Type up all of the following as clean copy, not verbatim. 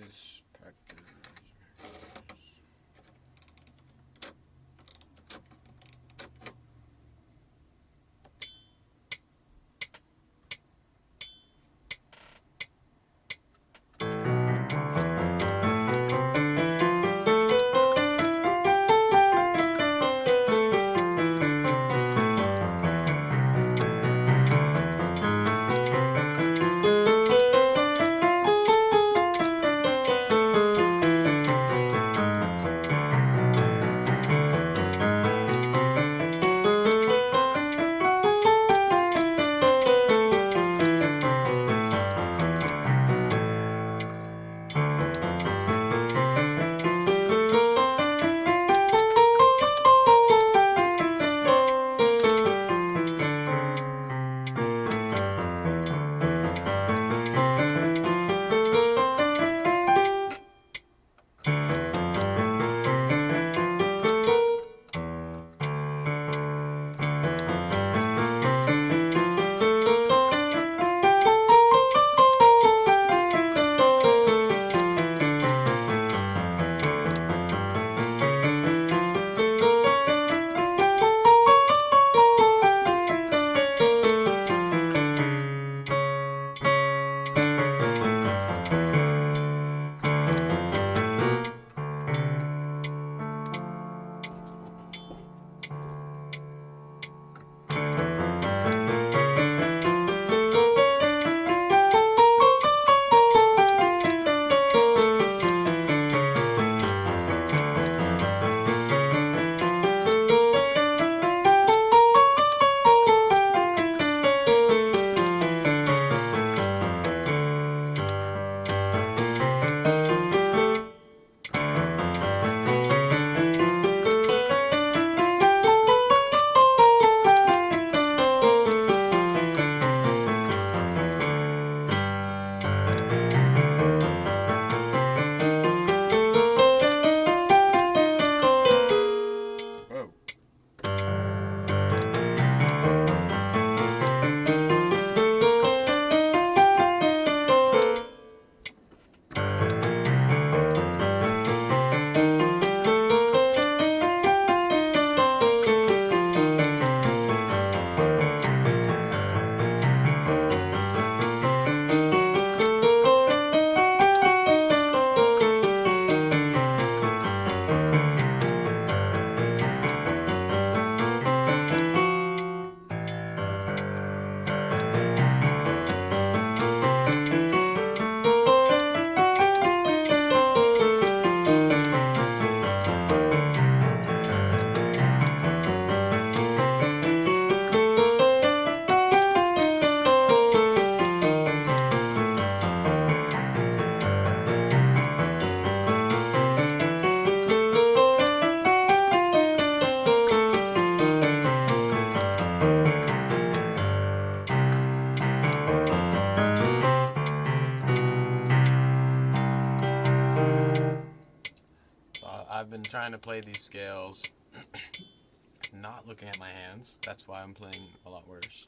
this Packers. I've been trying to play these scales, not looking at my hands. That's why I'm playing a lot worse.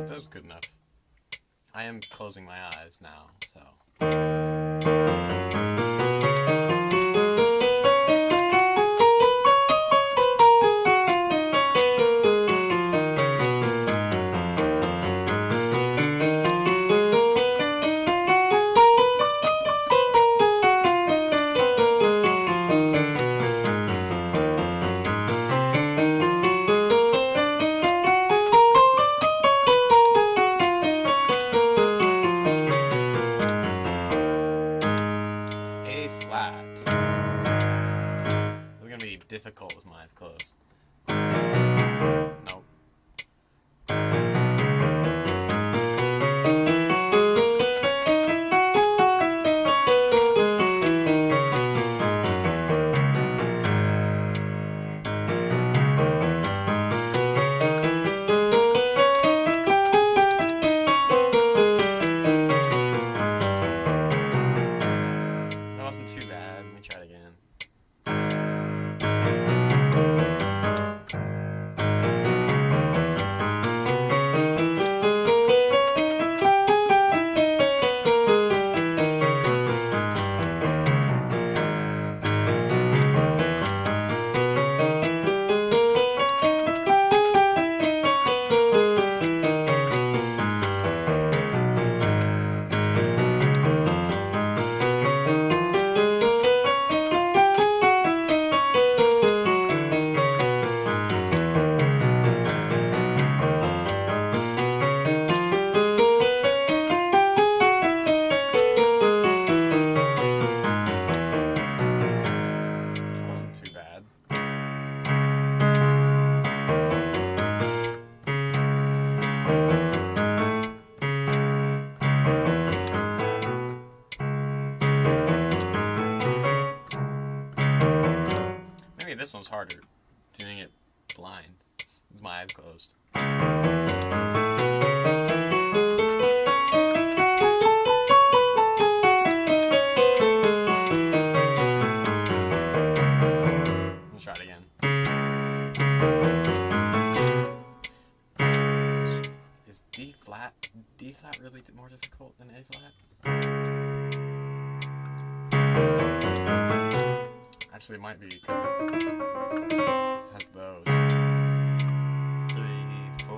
That's good enough. I am closing my eyes now, so. Difficult with my eyes closed. Nope. That wasn't too bad. Let me try it again. This one's harder, doing it blind, with my eyes closed. Let's try it again. Is D flat really more difficult than A flat? Actually, it might be because it has those. 3, 4.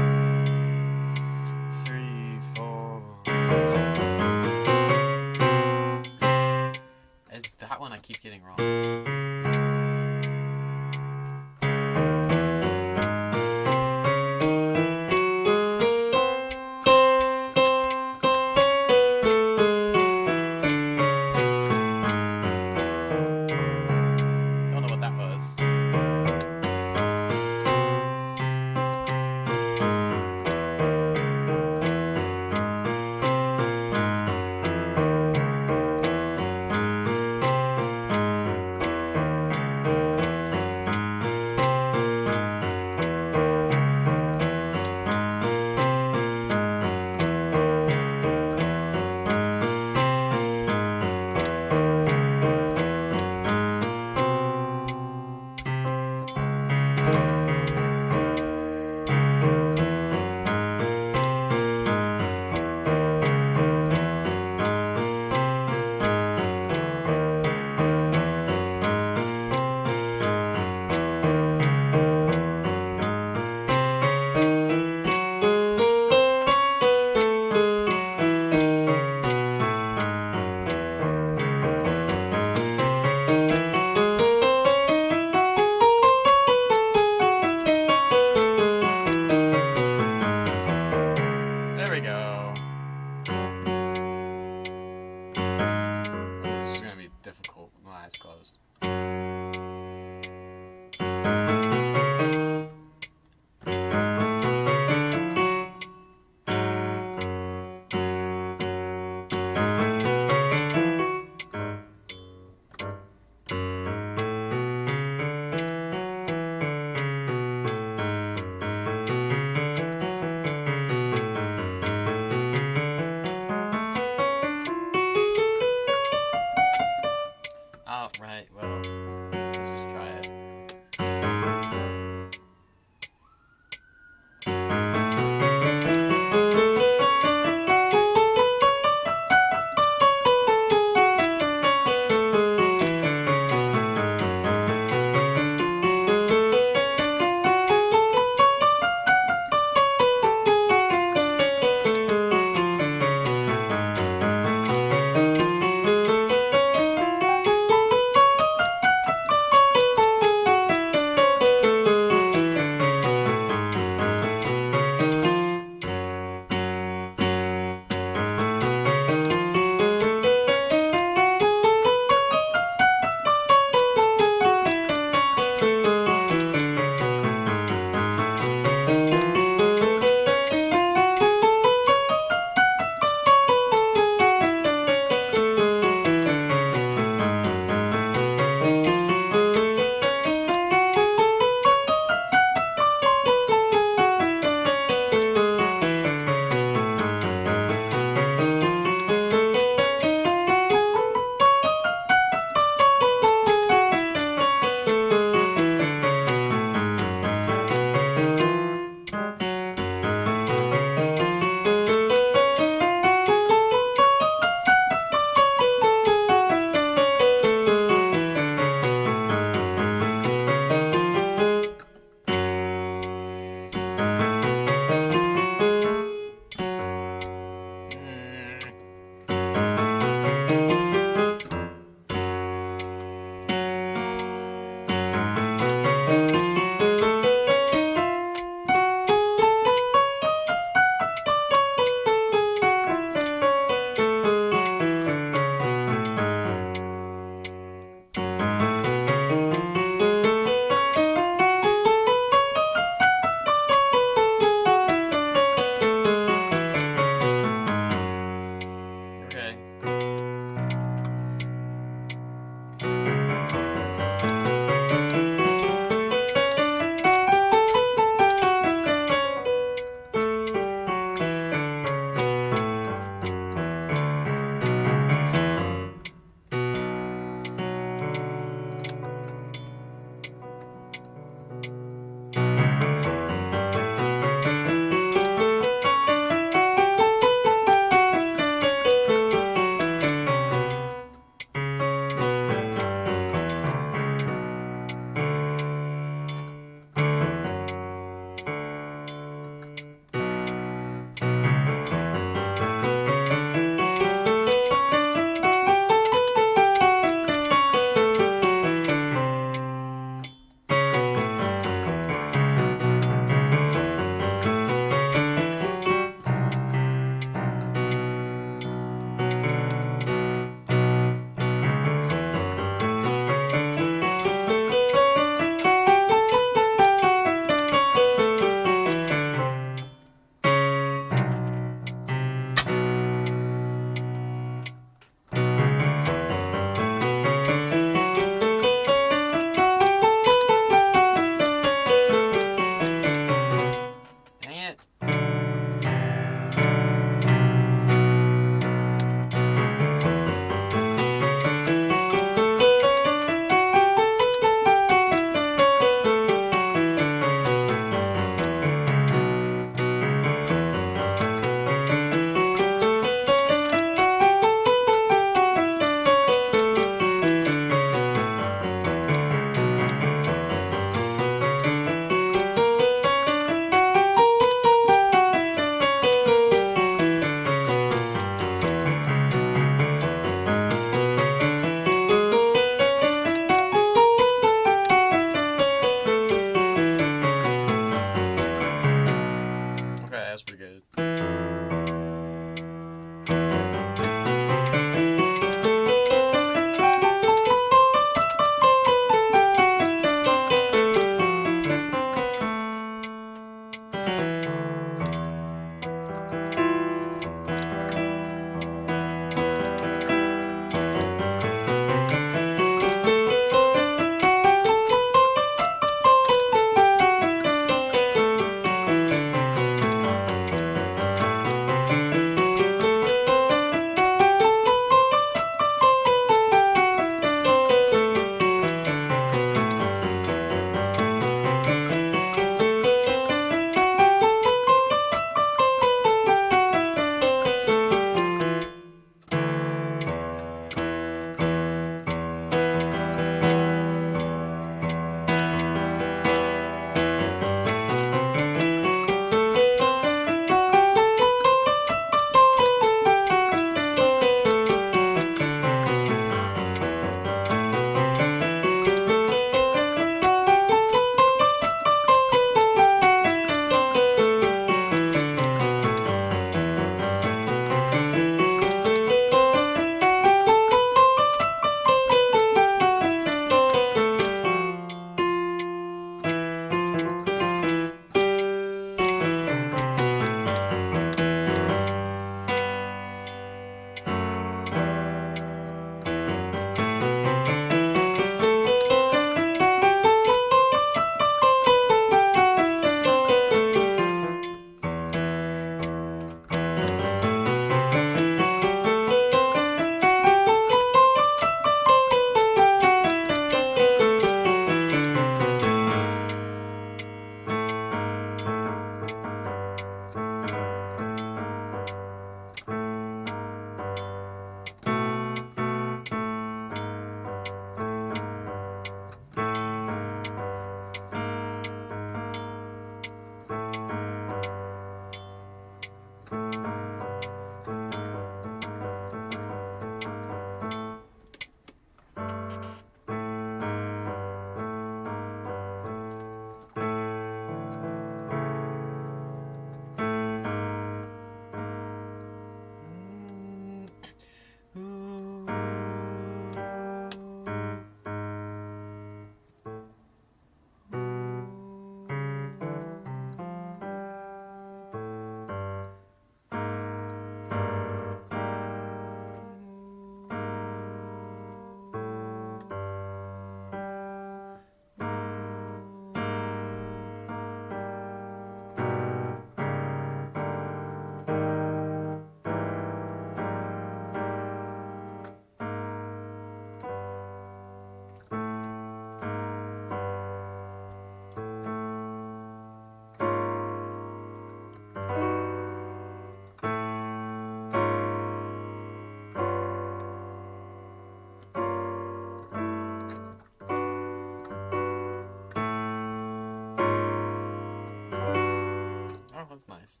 was nice.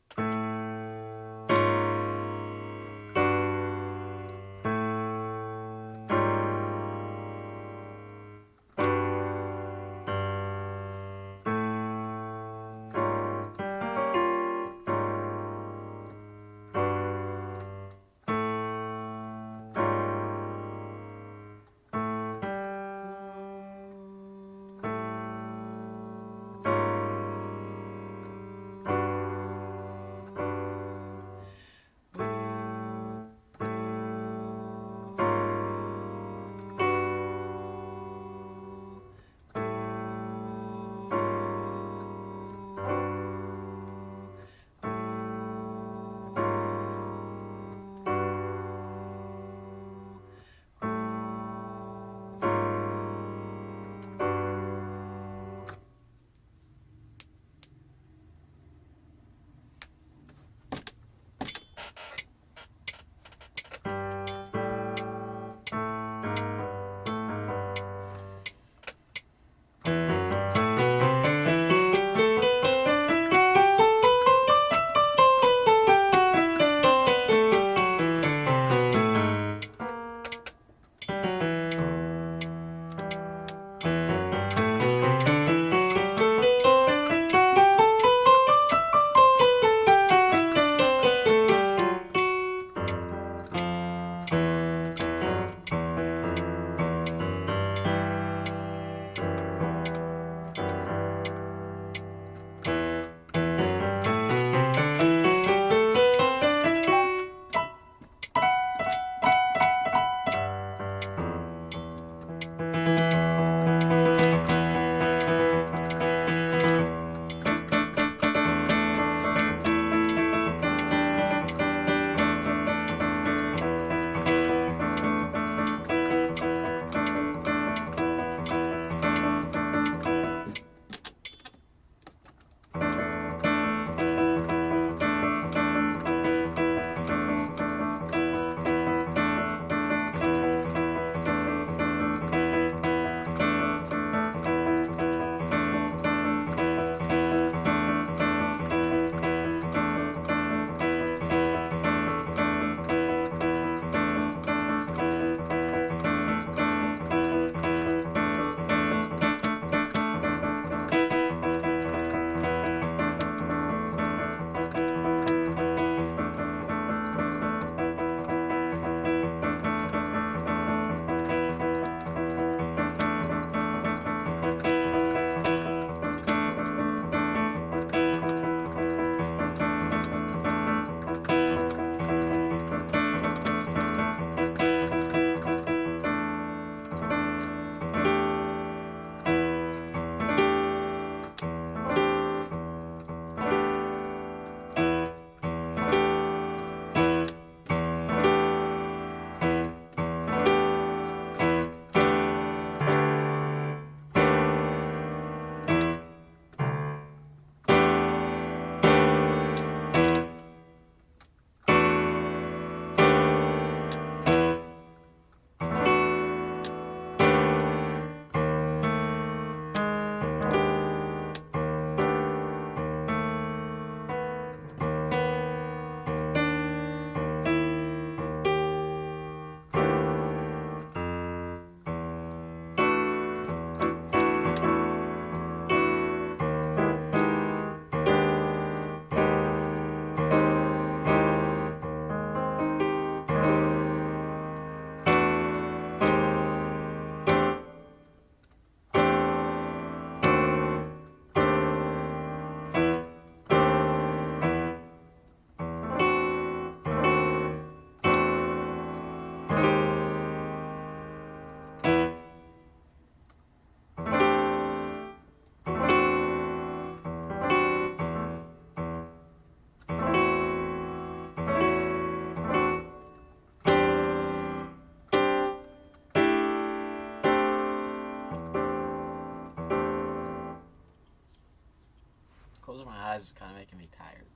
Closing my eyes is kind of making me tired.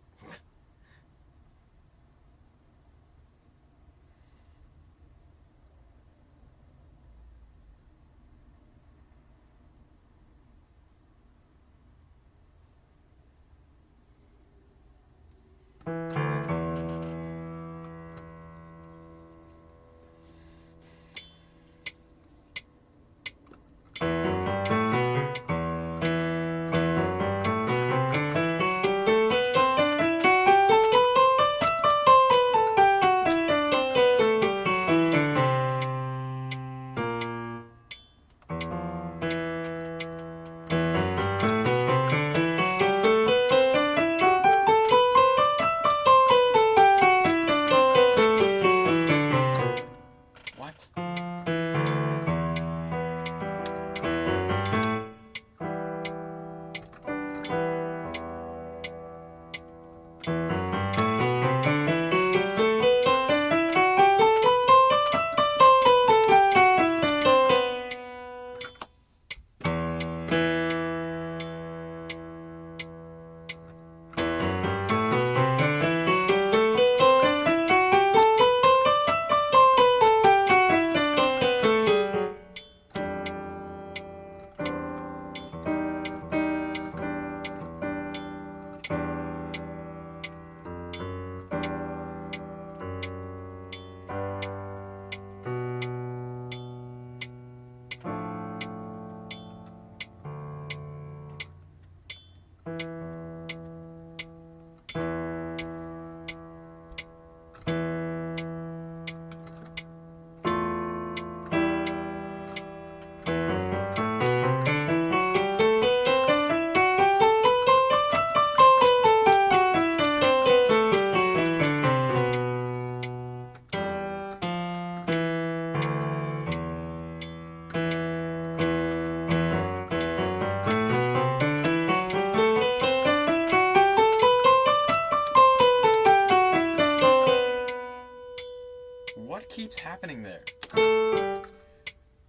What keeps happening there?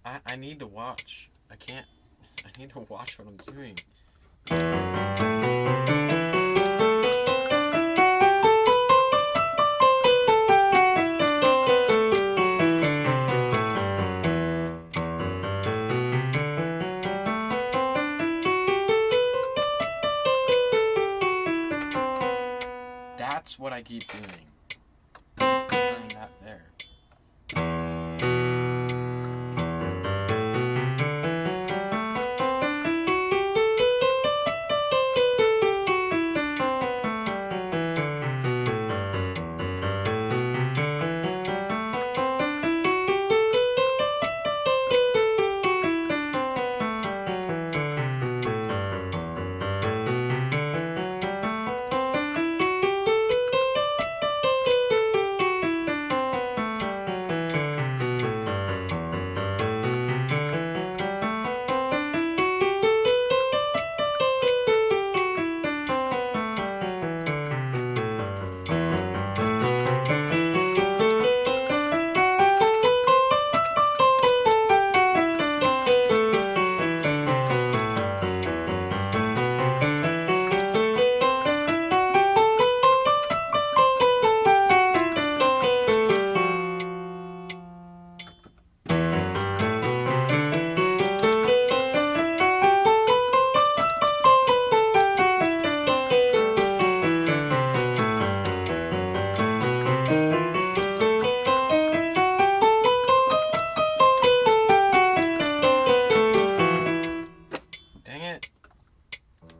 I need to watch. I can't. I need to watch what I'm doing. That's what I keep doing. Playing that there.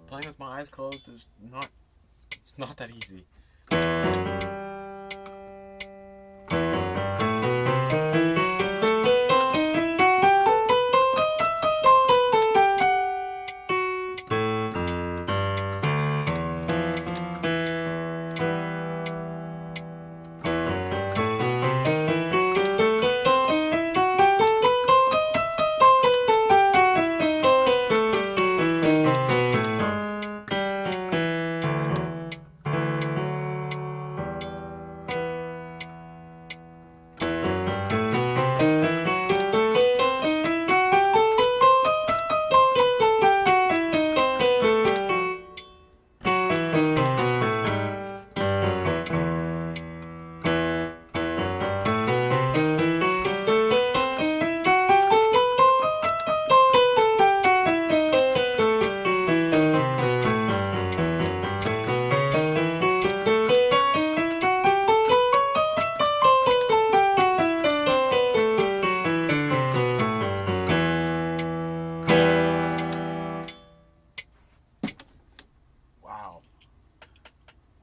Playing with my eyes closed is not, it's not that easy.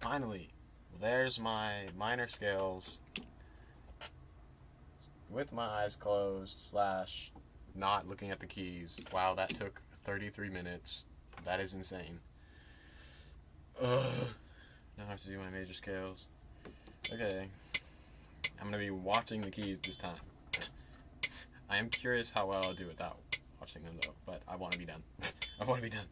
Finally, there's my minor scales with my eyes closed / not looking at the keys. Wow, that took 33 minutes. That is insane. Ugh. Now I have to do my major scales. Okay. I'm going to be watching the keys this time. I am curious how well I'll do without watching them though, but I want to be done. I want to be done.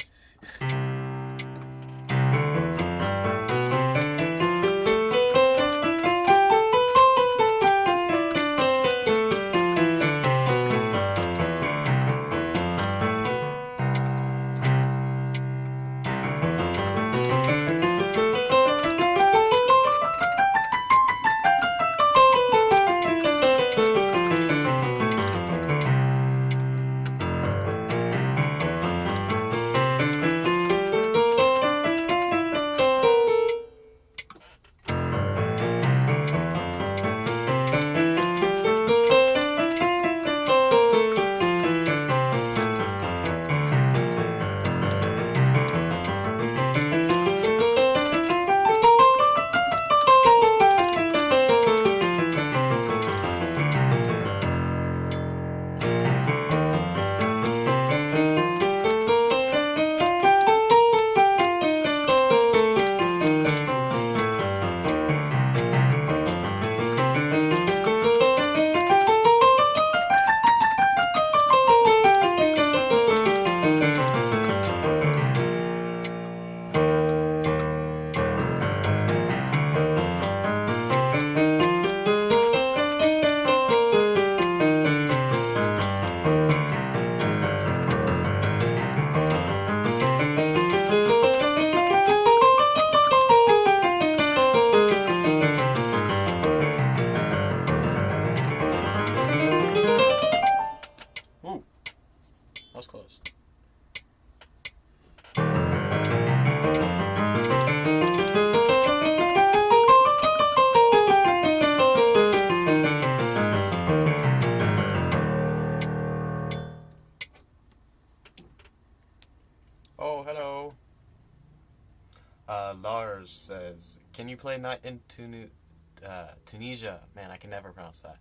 Lars says, can you play Night in Tunisia? Man, I can never pronounce that.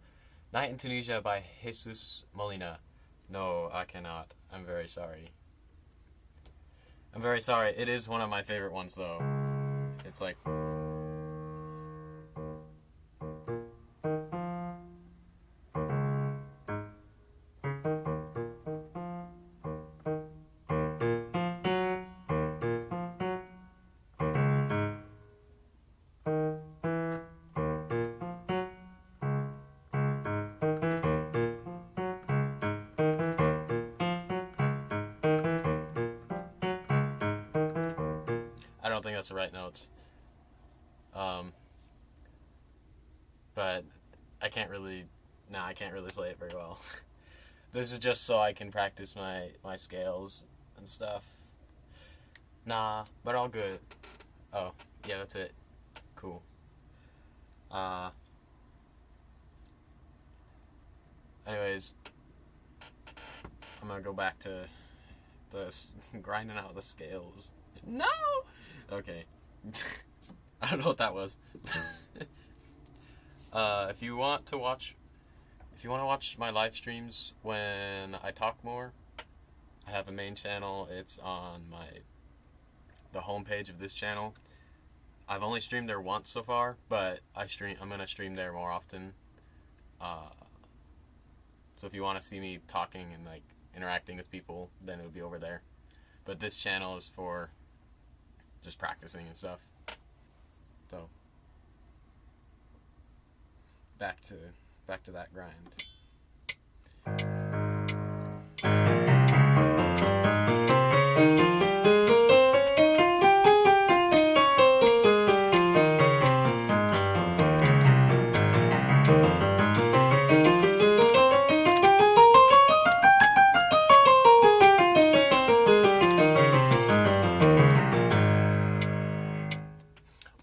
Night in Tunisia by Jesus Molina. No, I cannot. I'm very sorry. I'm very sorry. It is one of my favorite ones, though. It's like... I don't think that's the right notes. But I can't really... Nah, I can't really play it very well. This is just so I can practice my scales and stuff. Nah, but all good. Oh, yeah, that's it. Cool. Anyways, I'm gonna go back to the grinding out the scales. No! Okay. I don't know what that was. If you want to watch my live streams when I talk more, I have a main channel. It's on the homepage of this channel. I've only streamed there once so far, but I'm gonna stream there more often. So if you want to see me talking and like interacting with people, then it would be over there. But this channel is for just practicing and stuff. So back to that grind.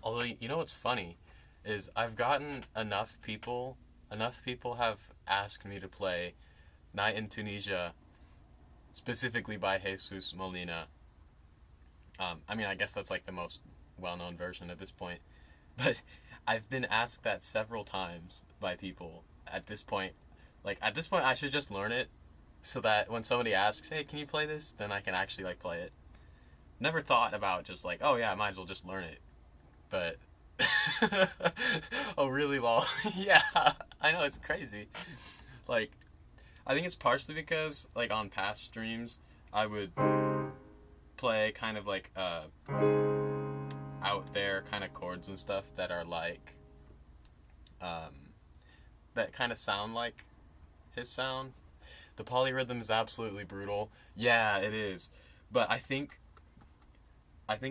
Although, you know what's funny is I've gotten enough people have asked me to play Night in Tunisia, specifically by Jesus Molina. I mean, I guess that's like the most well-known version at this point, but I've been asked that several times by people. At this point, I should just learn it so that when somebody asks, hey, can you play this? Then I can actually like play it. Never thought about just like, oh yeah, I might as well just learn it. But oh really, lol. Yeah, I know, it's crazy. Like, I think it's partially because like on past streams I would play kind of like out there kind of chords and stuff that are like that kind of sound like his sound. The polyrhythm is absolutely brutal. Yeah, it is. But I think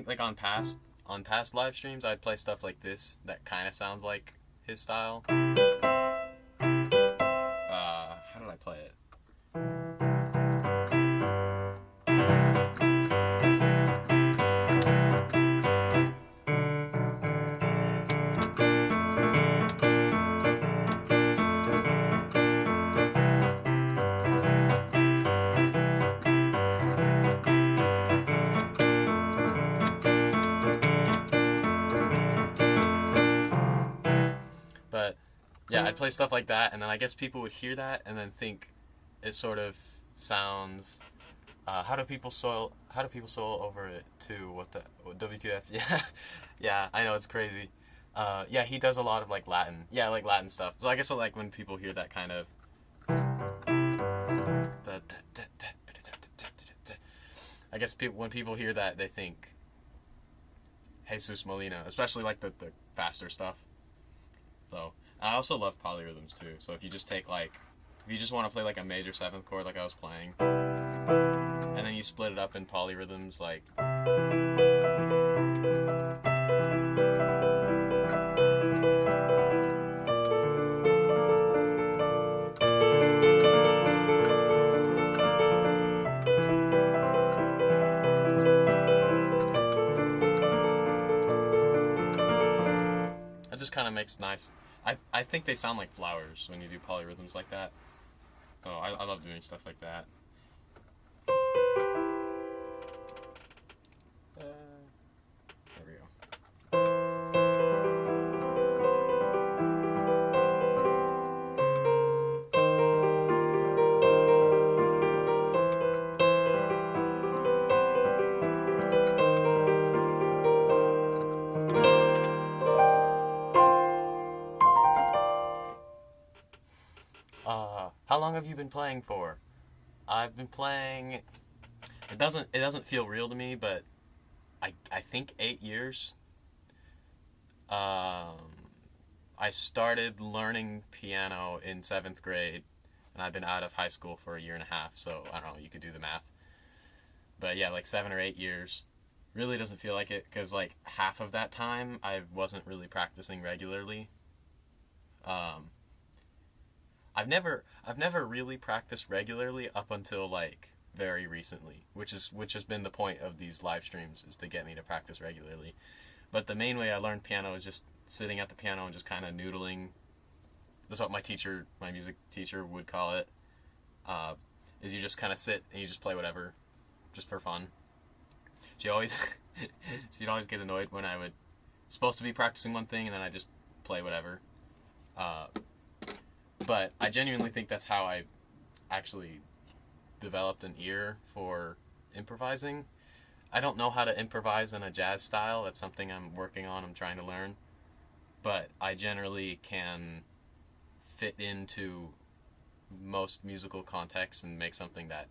like on past live streams, I'd play stuff like this that kind of sounds like his style. How did I play it? But yeah, I'd play stuff like that, and then I guess people would hear that and then think it sort of sounds. How do people solo over it too? What WTF? Yeah, yeah. I know, it's crazy. Yeah, he does a lot of like Latin. Yeah, like Latin stuff. So I guess like when people hear that kind of. I guess when people hear that, they think Jesus Molina, especially like the faster stuff. So I also love polyrhythms too. So if you just want to play like a major 7th chord like I was playing, and then you split it up in polyrhythms like. It just kind of makes nice. I think they sound like flowers when you do polyrhythms like that. So I love doing stuff like that. There we go. long have you been playing for? I've been playing. It doesn't feel real to me, but I think 8 years. I started learning piano in 7th grade, and I've been out of high school for a year and a half, so I don't know, you could do the math. But yeah, like 7 or 8 years. Really doesn't feel like it, because like half of that time I wasn't really practicing regularly. I've never really practiced regularly up until like very recently, which has been the point of these live streams, is to get me to practice regularly. But the main way I learned piano is just sitting at the piano and just kind of noodling. That's what my music teacher would call it. Is you just kind of sit and you just play whatever, just for fun. She'd always get annoyed when I would supposed to be practicing one thing and then I just play whatever. But I genuinely think that's how I actually developed an ear for improvising. I don't know how to improvise in a jazz style. That's something I'm working on. I'm trying to learn. But I generally can fit into most musical contexts and make something that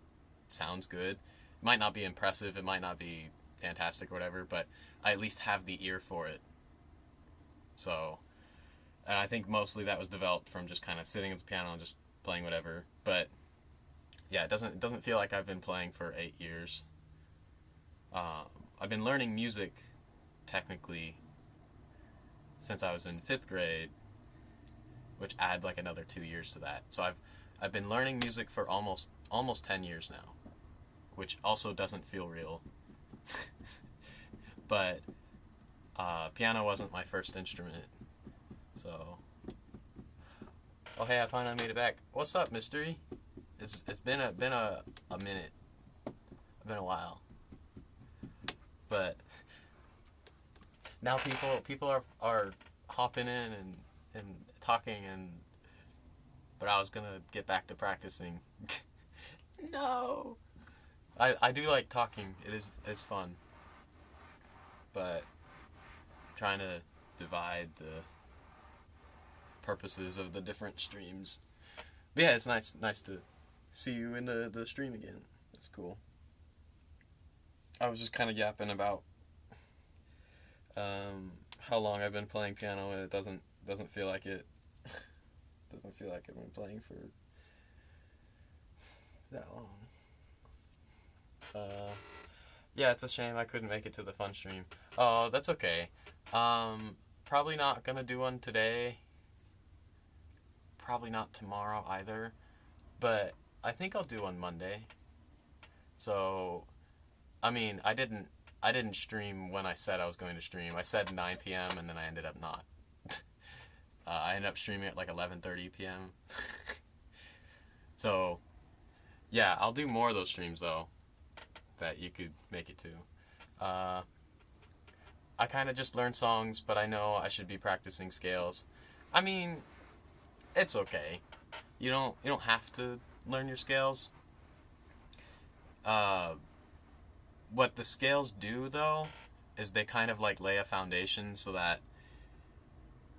sounds good. It might not be impressive. It might not be fantastic or whatever, but I at least have the ear for it. So, and I think mostly that was developed from just kind of sitting at the piano and just playing whatever. But yeah, it doesn't feel like I've been playing for 8 years. I've been learning music, technically, since I was in 5th grade, which add like another 2 years to that. So I've been learning music for almost 10 years now, which also doesn't feel real. But piano wasn't my first instrument, so. Oh hey, I finally made it back. What's up, Mystery? It's been a minute. It's been a while. But now people are hopping in and talking, but I was gonna get back to practicing. No. I do like talking. It's fun. But trying to divide the purposes of the different streams. But yeah, it's nice to see you in the stream again. That's cool. I was just kind of yapping about how long I've been playing piano, and it doesn't feel like it. Doesn't feel like I've been playing for that long. Yeah, it's a shame I couldn't make it to the fun stream. Oh, that's okay. Probably not gonna do one today. Probably not tomorrow either. But I think I'll do one Monday. So, I mean, I didn't stream when I said I was going to stream. I said 9 p.m. and then I ended up not. I ended up streaming at like 11:30 p.m. So, yeah, I'll do more of those streams though, that you could make it to. I kind of just learned songs, but I know I should be practicing scales. I mean, it's okay. You don't have to learn your scales. What the scales do though is they kind of like lay a foundation so that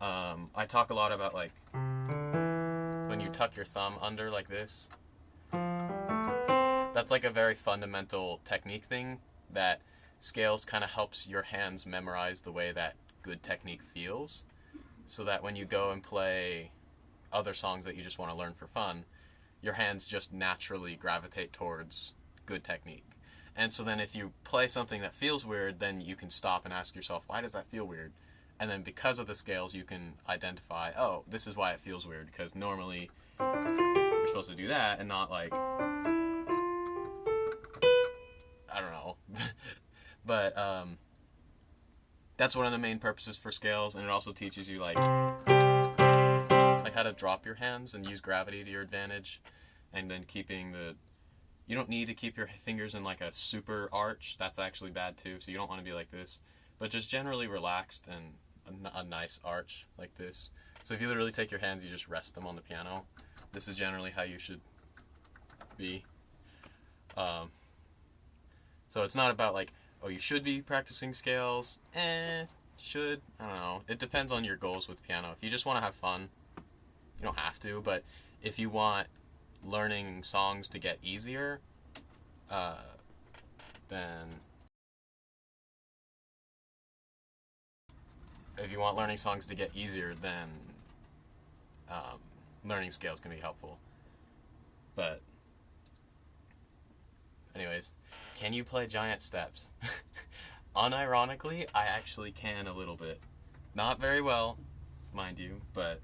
I talk a lot about like when you tuck your thumb under like this. That's like a very fundamental technique thing that scales kind of helps your hands memorize the way that good technique feels, so that when you go and play other songs that you just want to learn for fun, your hands just naturally gravitate towards good technique. And so then if you play something that feels weird, then you can stop and ask yourself, why does that feel weird? And then because of the scales, you can identify, oh, this is why it feels weird, because normally you're supposed to do that and not like, I don't know. But that's one of the main purposes for scales, and it also teaches you like how to drop your hands and use gravity to your advantage, and then you don't need to keep your fingers in like a super arch. That's actually bad too, so you don't want to be like this, but just generally relaxed and a nice arch like this. So if you literally take your hands, you just rest them on the piano. This is generally how you should be. So it's not about like, oh, you should be practicing scales. Should. I don't know. It depends on your goals with piano. If you just want to have fun, you don't have to. But if you want learning songs to get easier, then if you want learning songs to get easier, then learning scales can be helpful. But anyways, can you play giant steps? Unironically, I actually can a little bit. Not very well, mind you, but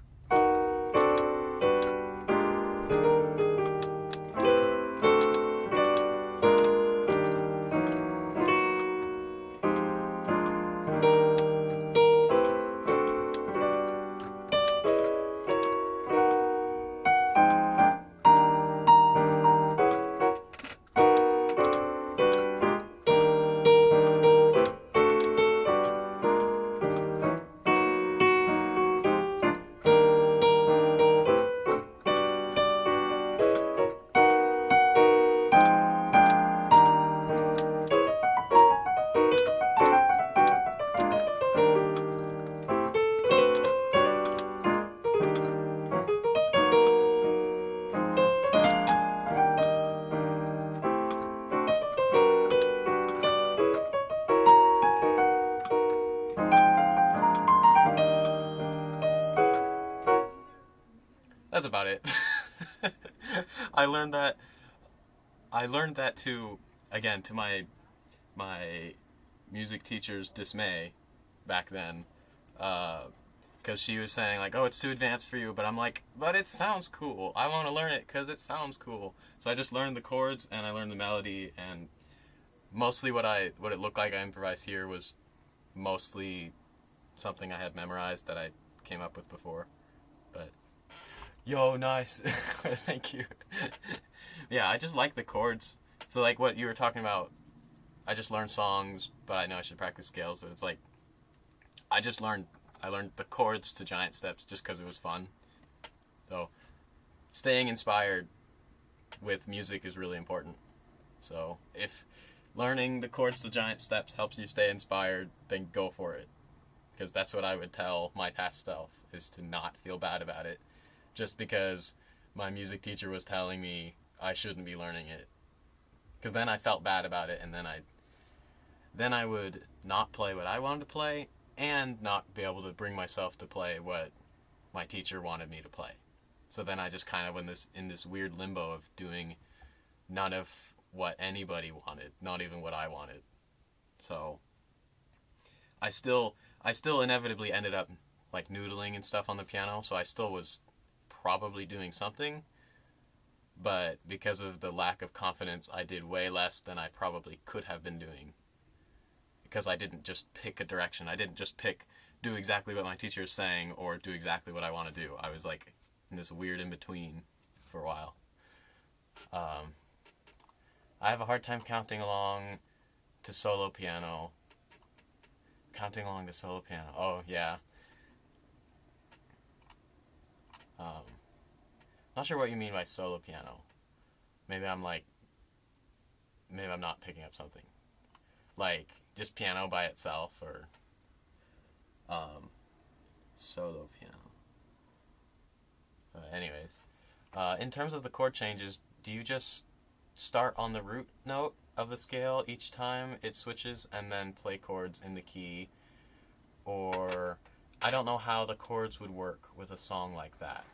that's about it. I learned that to my music teacher's dismay back then, because she was saying like, "Oh, it's too advanced for you," but I'm like, "But it sounds cool. I want to learn it because it sounds cool." So I just learned the chords and I learned the melody, and mostly what it looked like I improvised here was mostly something I had memorized that I came up with before. But yo, nice. Thank you. Yeah, I just like the chords. So like what you were talking about, I just learned songs, but I know I should practice scales. But it's like I learned the chords to giant steps just because it was fun. So staying inspired with music is really important. So if learning the chords to giant steps helps you stay inspired, then go for it. Because that's what I would tell my past self, is to not feel bad about it. Just because my music teacher was telling me I shouldn't be learning it. Because then I felt bad about it, and then I would not play what I wanted to play, and not be able to bring myself to play what my teacher wanted me to play. So then I just kind of went in this weird limbo of doing none of what anybody wanted, not even what I wanted. So I still inevitably ended up like noodling and stuff on the piano, so I still was probably doing something, but because of the lack of confidence, I did way less than I probably could have been doing. Because I didn't just pick a direction. I didn't just do exactly what my teacher is saying or do exactly what I want to do. I was like in this weird in-between for a while. I have a hard time counting along to solo piano. Oh, yeah. Not sure what you mean by solo piano. Maybe I'm not picking up something. Like, just piano by itself, or solo piano. Anyways, in terms of the chord changes, do you just start on the root note of the scale each time it switches and then play chords in the key? Or I don't know how the chords would work with a song like that.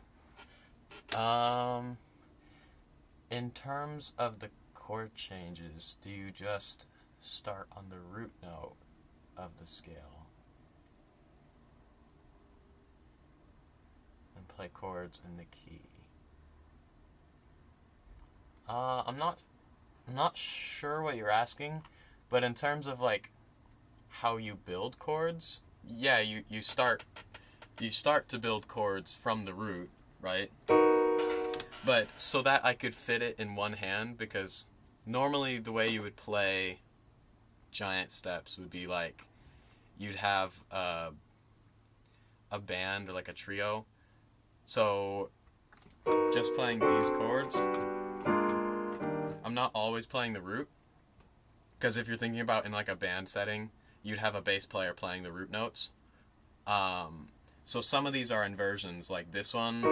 In terms of the chord changes, do you just start on the root note of the scale and play chords in the key? I'm not sure what you're asking, but in terms of like how you build chords, yeah, you start to build chords from the root, right? But so that I could fit it in one hand, because normally the way you would play giant steps would be like you'd have a band or like a trio. So just playing these chords, I'm not always playing the root, because if you're thinking about in like a band setting, you'd have a bass player playing the root notes. So some of these are inversions, like this one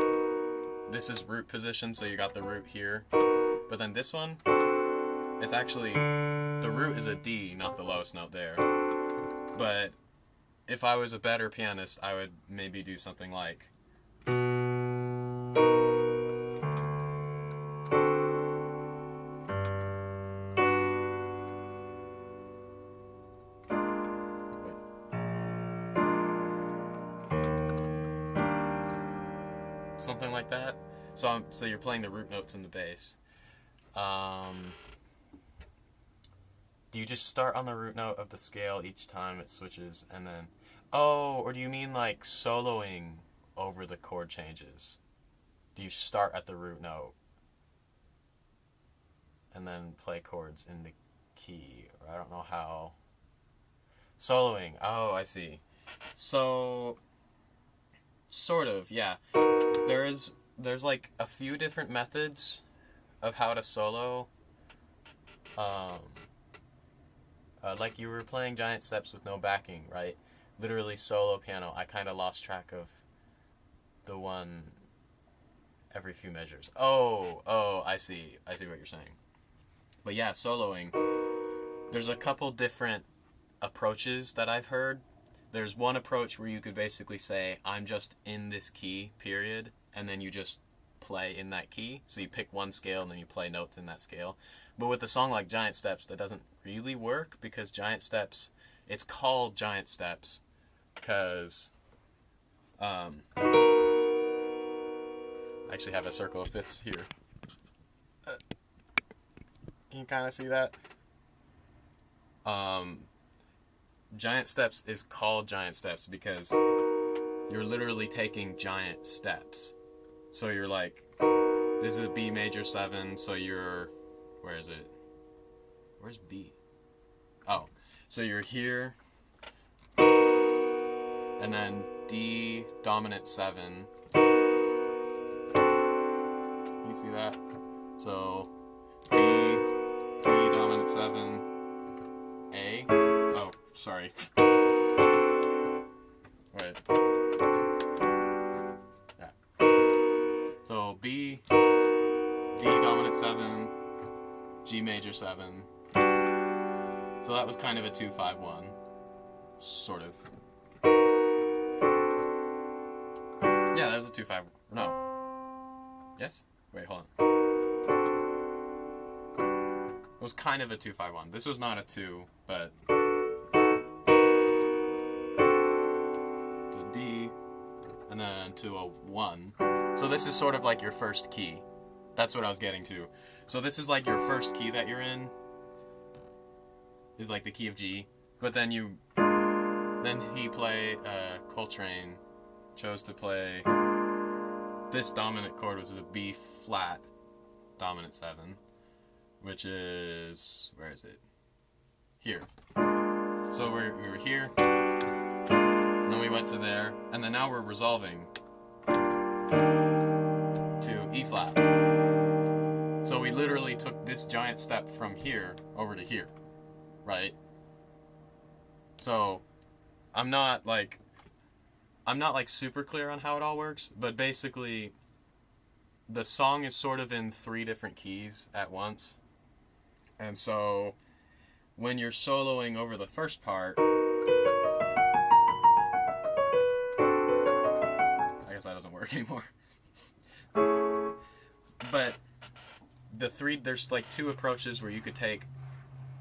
this is root position, so you got the root here. But then this one, it's actually, the root is a D, not the lowest note there. But if I was a better pianist, I would maybe do something like... something like that. So you're playing the root notes in the bass. Do you just start on the root note of the scale each time it switches and then... Oh, or do you mean like soloing over the chord changes? Do you start at the root note and then play chords in the key? Or I don't know how... Soloing. Oh, I see. So... Sort of, yeah. There's like a few different methods of how to solo. Like you were playing Giant Steps with no backing, right? Literally solo piano. I kind of lost track of the one every few measures. Oh, I see what you're saying. But yeah, soloing. There's a couple different approaches that I've heard. There's one approach where you could basically say, I'm just in this key, period, and then you just play in that key. So you pick one scale and then you play notes in that scale. But with a song like Giant Steps, that doesn't really work because Giant Steps, it's called Giant Steps because I actually have a circle of fifths here. Can you kind of see that? Giant Steps is called Giant Steps because you're literally taking giant steps. So you're like, this is a B major 7, so you're, where is it? Where's B? Oh, so you're here, and then D dominant 7. You see that? So B dominant 7, A. Oh, sorry. Wait. Yeah. So B, D dominant 7, G major 7. So that was kind of a 2-5-1, sort of. Yeah, that was a 2-5. No. Yes? Wait, hold on. It was kind of a 2-5-1. This was not a 2, but to D and then to a 1. So this is sort of like your first key. That's what I was getting to. So this is like your first key that you're in. Is like the key of G. But then he Coltrane chose to play this dominant chord, which is a B flat dominant 7, which is, where is it? Here. So we were here, and then we went to there, and then now we're resolving to E flat. So we literally took this giant step from here over to here, right? So I'm not like super clear on how it all works, but basically the song is sort of in 3 different keys at once. And so when you're soloing over the first part, I guess that doesn't work anymore. But there's like 2 approaches where you could take,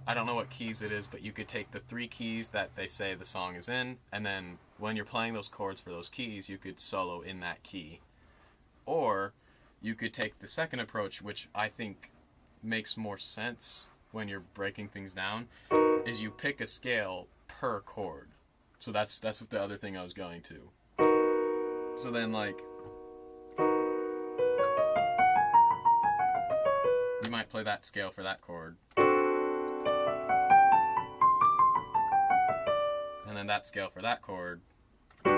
I don't know what keys it is, but you could take the 3 keys that they say the song is in, and then when you're playing those chords for those keys, you could solo in that key. Or you could take the second approach, which I think makes more sense when you're breaking things down, is you pick a scale per chord. So that's what the other thing I was going to. So then, like, you might play that scale for that chord, and then that scale for that chord, and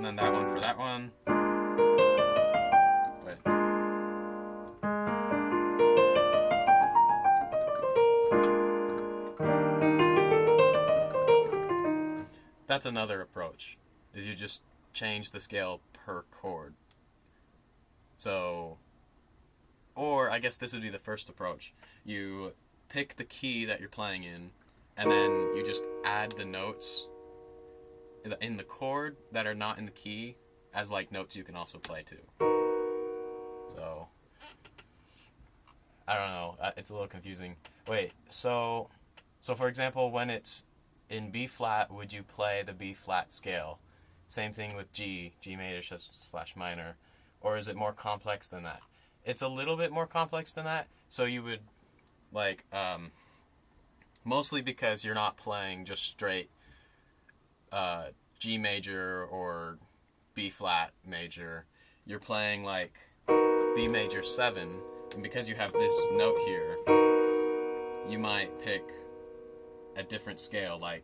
then that one for that one. Wait. That's another approach, is you just change the scale per chord. So, or I guess this would be the first approach. You pick the key that you're playing in, and then you just add the notes in the chord that are not in the key as like notes you can also play to. So, I don't know. It's a little confusing. Wait, so for example, when it's in B flat, would you play the B flat scale? Same thing with G major / minor, or is it more complex than that? It's a little bit more complex than that. So you would like mostly because you're not playing just straight G major or B flat major. You're playing like B major 7, and because you have this note here, you might pick a different scale, like,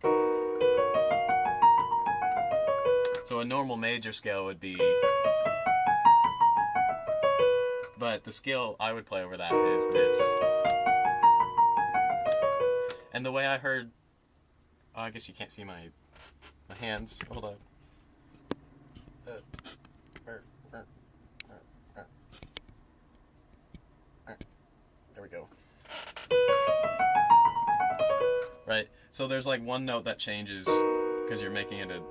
so a normal major scale would be, but the scale I would play over that is this. And the way I heard, oh, I guess you can't see my hands, hold on. There we go. Right, so there's like one note that changes because you're making it a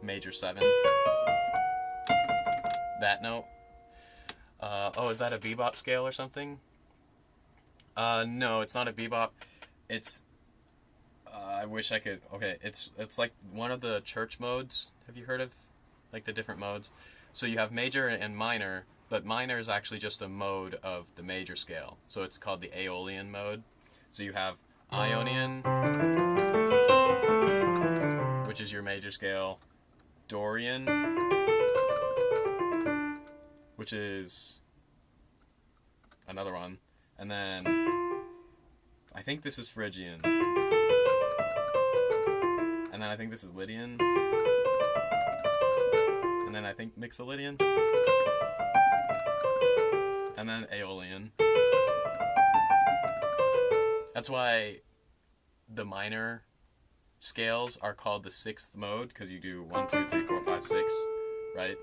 major 7. That note. Oh, is that a bebop scale or something? No, it's not a bebop. It's, I wish I could, okay, it's like one of the church modes. Have you heard of, like, the different modes? So you have major and minor, but minor is actually just a mode of the major scale. So it's called the Aeolian mode. So you have Ionian, which is your major scale, Dorian, which is another one, and then I think this is Phrygian, and then I think this is Lydian, and then I think Mixolydian, and then Aeolian. That's why the minor scales are called the 6th mode, because you do 1, 2, 3, 4, 5, 6, right?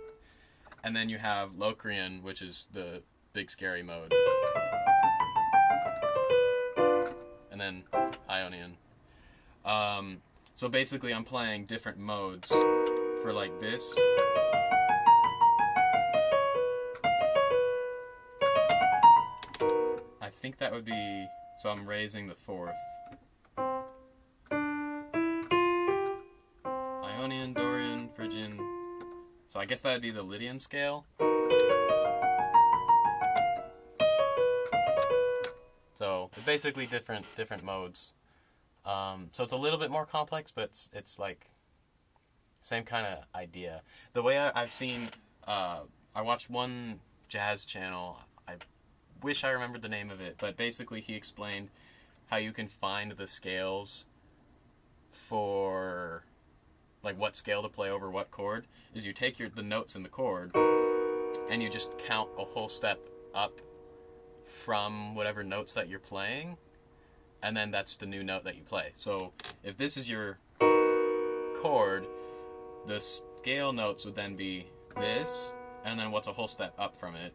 And then you have Locrian, which is the big scary mode. And then Ionian. So basically I'm playing different modes for like this. I think that would be, so I'm raising the 4th. Ionian, Dorian, Phrygian. So I guess that would be the Lydian scale. So they're basically different modes. So it's a little bit more complex, but it's like same kind of idea. The way I've seen, I watched one jazz channel. I wish I remembered the name of it, but basically he explained how you can find the scales for like what scale to play over what chord. Is you take the notes in the chord and you just count a whole step up from whatever notes that you're playing, and then that's the new note that you play. So if this is your chord, the scale notes would then be this, and then what's a whole step up from it.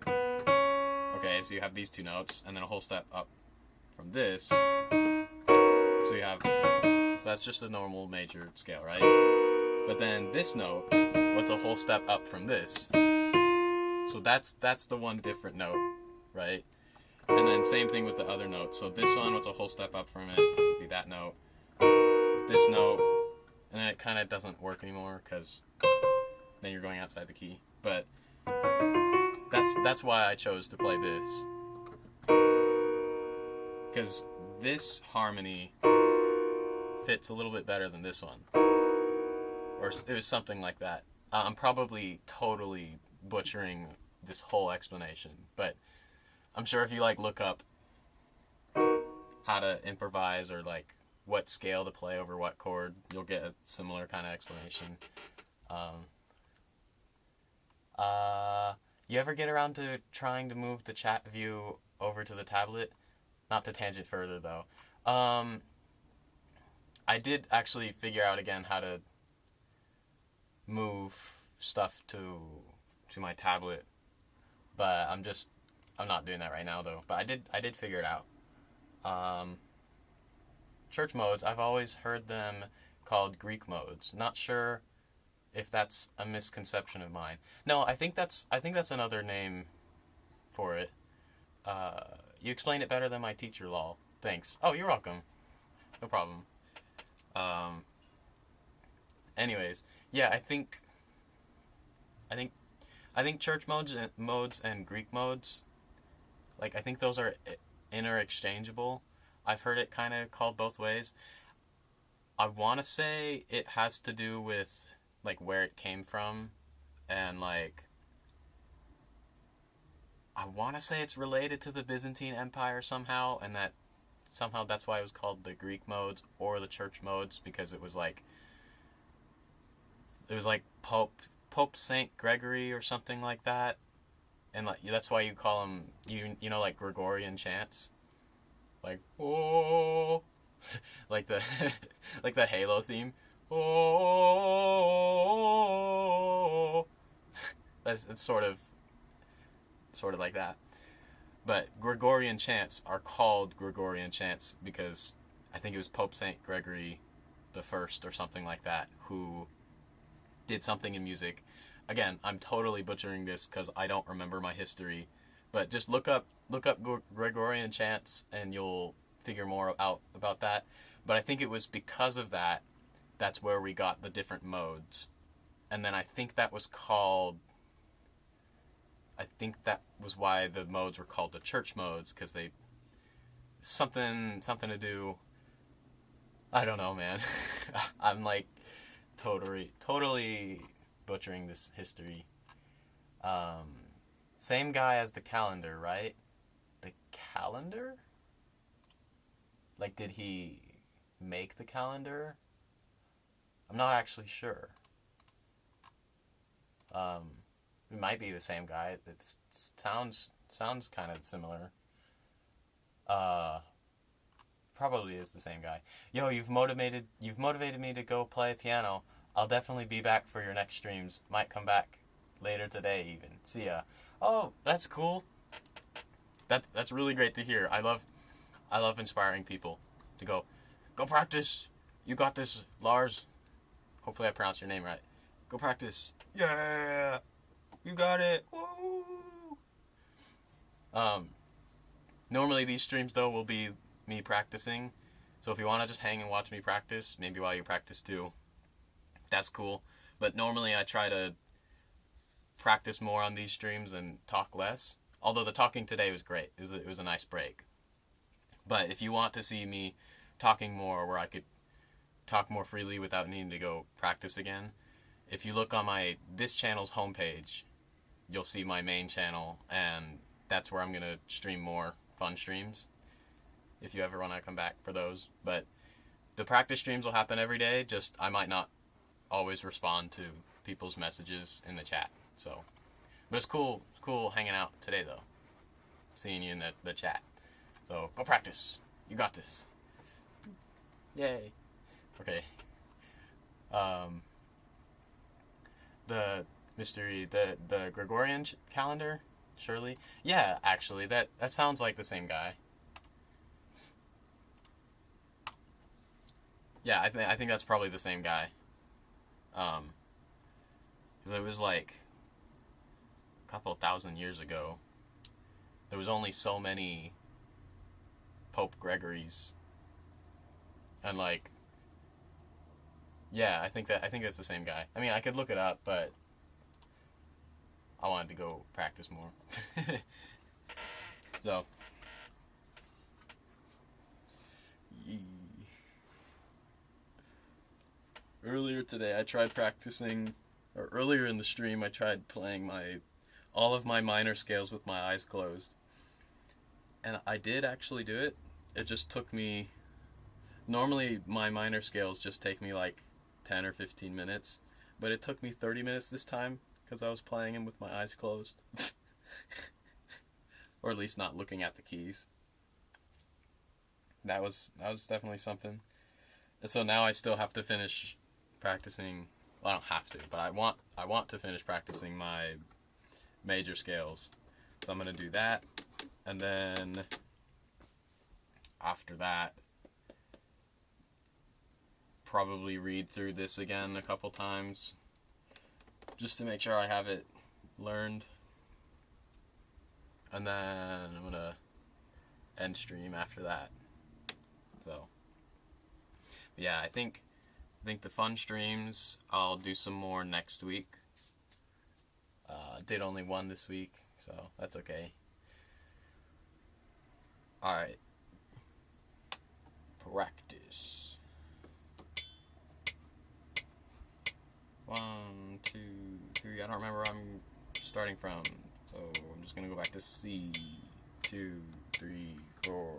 Okay, so you have these two notes, and then a whole step up from this. So you have, so that's just a normal major scale, right? But then this note, what's a whole step up from this? So that's the one different note, right? And then same thing with the other notes. So this one, what's a whole step up from it, would be that note. This note, and then it kind of doesn't work anymore because then you're going outside the key. But that's why I chose to play this. Because this harmony fits a little bit better than this one. Or it was something like that. I'm probably totally butchering this whole explanation, but I'm sure if you like look up how to improvise or like what scale to play over what chord, you'll get a similar kind of explanation. You ever get around to trying to move the chat view over to the tablet? Not to tangent further though. I did actually figure out again how to move stuff to my tablet, but I'm not doing that right now though. But I did figure it out. Church modes, I've always heard them called Greek modes. Not sure if that's a misconception of mine. No, I think that's another name for it. You explained it better than my teacher, lol. Thanks. Oh, you're welcome. No problem. Um, Anyways, yeah, I think church modes and Greek modes, like I think those are interchangeable. I've heard it kind of called both ways. I want to say it has to do with like where it came from, and like I want to say it's related to the Byzantine Empire somehow, and that somehow that's why it was called the Greek modes or the church modes, because it was like Pope Saint Gregory or something like that, and like that's why you call them you know like Gregorian chants, like oh, like the like the Halo theme, oh, it's sort of like that. But Gregorian chants are called Gregorian chants because I think it was Pope Saint Gregory the First or something like that who did something in music. Again, I'm totally butchering this because I don't remember my history, but just look up Gregorian chants and you'll figure more out about that. But I think it was because of that that's where we got the different modes, and then I think that was why the modes were called the church modes, because they something to do. I don't know, man. I'm like totally butchering this history. Same guy as the calendar, right? The calendar? Like, did he make the calendar? I'm not actually sure. It might be the same guy. It sounds kind of similar. Probably is the same guy. Yo, you've motivated me to go play piano. I'll definitely be back for your next streams. Might come back later today even. See ya. Oh, that's cool. That's really great to hear. I love inspiring people to go practice. You got this, Lars. Hopefully I pronounced your name right. Go practice. Yeah. You got it. Woo. Normally these streams though will be me practicing. So if you want to just hang and watch me practice, maybe while you practice too, that's cool. But normally I try to practice more on these streams and talk less. Although the talking today was great. It was a nice break. But if you want to see me talking more, where I could talk more freely without needing to go practice again, if you look on this channel's homepage, you'll see my main channel, and that's where I'm going to stream more fun streams if you ever want to come back for those. But the practice streams will happen every day, just I might not always respond to people's messages in the chat. So, but it's cool hanging out today though, seeing you in the chat. So go practice. You got this. Yay. Okay. The mystery, the Gregorian calendar, surely. Yeah, actually, that sounds like the same guy. Yeah, I think that's probably the same guy. Because it was like a couple thousand years ago. There was only so many Pope Gregories, and like, yeah, I think that's the same guy. I mean, I could look it up, but I wanted to go practice more. So, earlier today I tried practicing, or earlier in the stream I tried playing all of my minor scales with my eyes closed. And I did actually do it. It just took me, normally my minor scales just take me like 10 or 15 minutes, but it took me 30 minutes this time because I was playing them with my eyes closed. Or at least not looking at the keys. That was definitely something. And so now I still have to finish practicing I don't have to, but I want to finish practicing my major scales. So I'm going to do that, and then after that, probably read through this again a couple times just to make sure I have it learned. And then I'm going to end stream after that. So, yeah, I think the fun streams, I'll do some more next week. Did only one this week, so that's okay. Alright. Practice. 1, 2, 3. I don't remember where I'm starting from, so I'm just gonna go back to C. 2, 3, 4.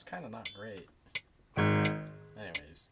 Kind of not great. Anyways.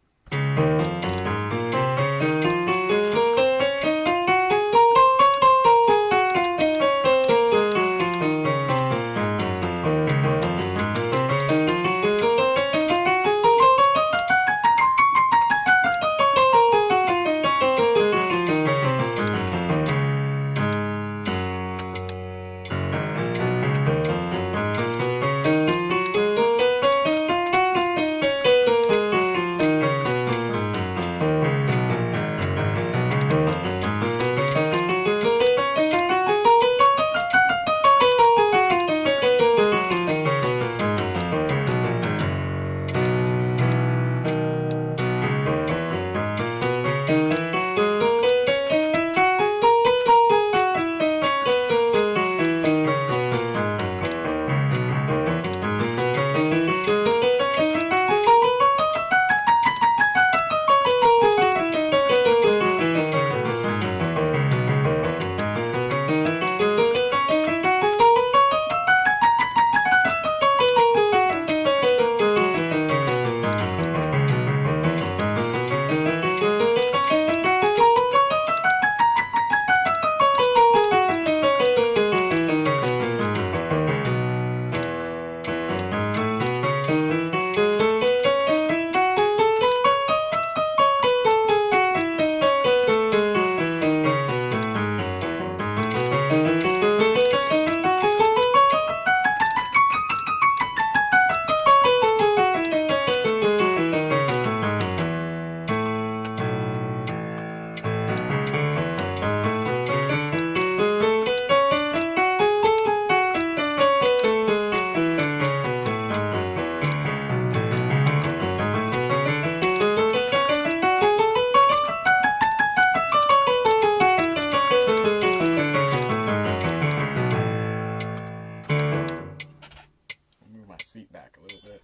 Move my seat back a little bit.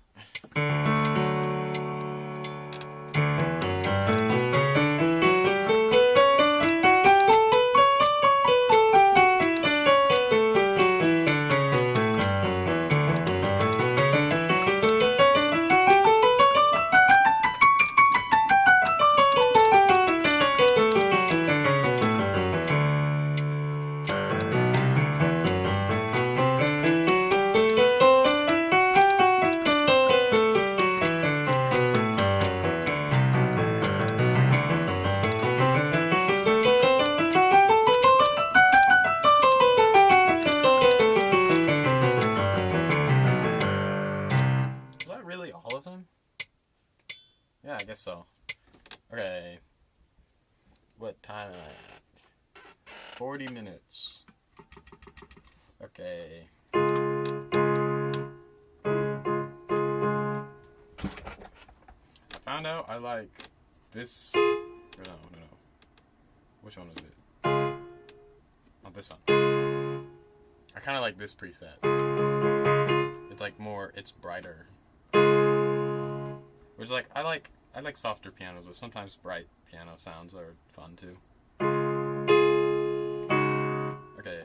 Was that really all of them? Yeah, I guess so. Okay. What time am I at? 40 minutes. Okay. I found out I like this. No. Which one was it? Not this one. I kind of like this preset. It's like more, it's brighter. Which like, I like softer pianos, but sometimes bright piano sounds are fun too. Okay.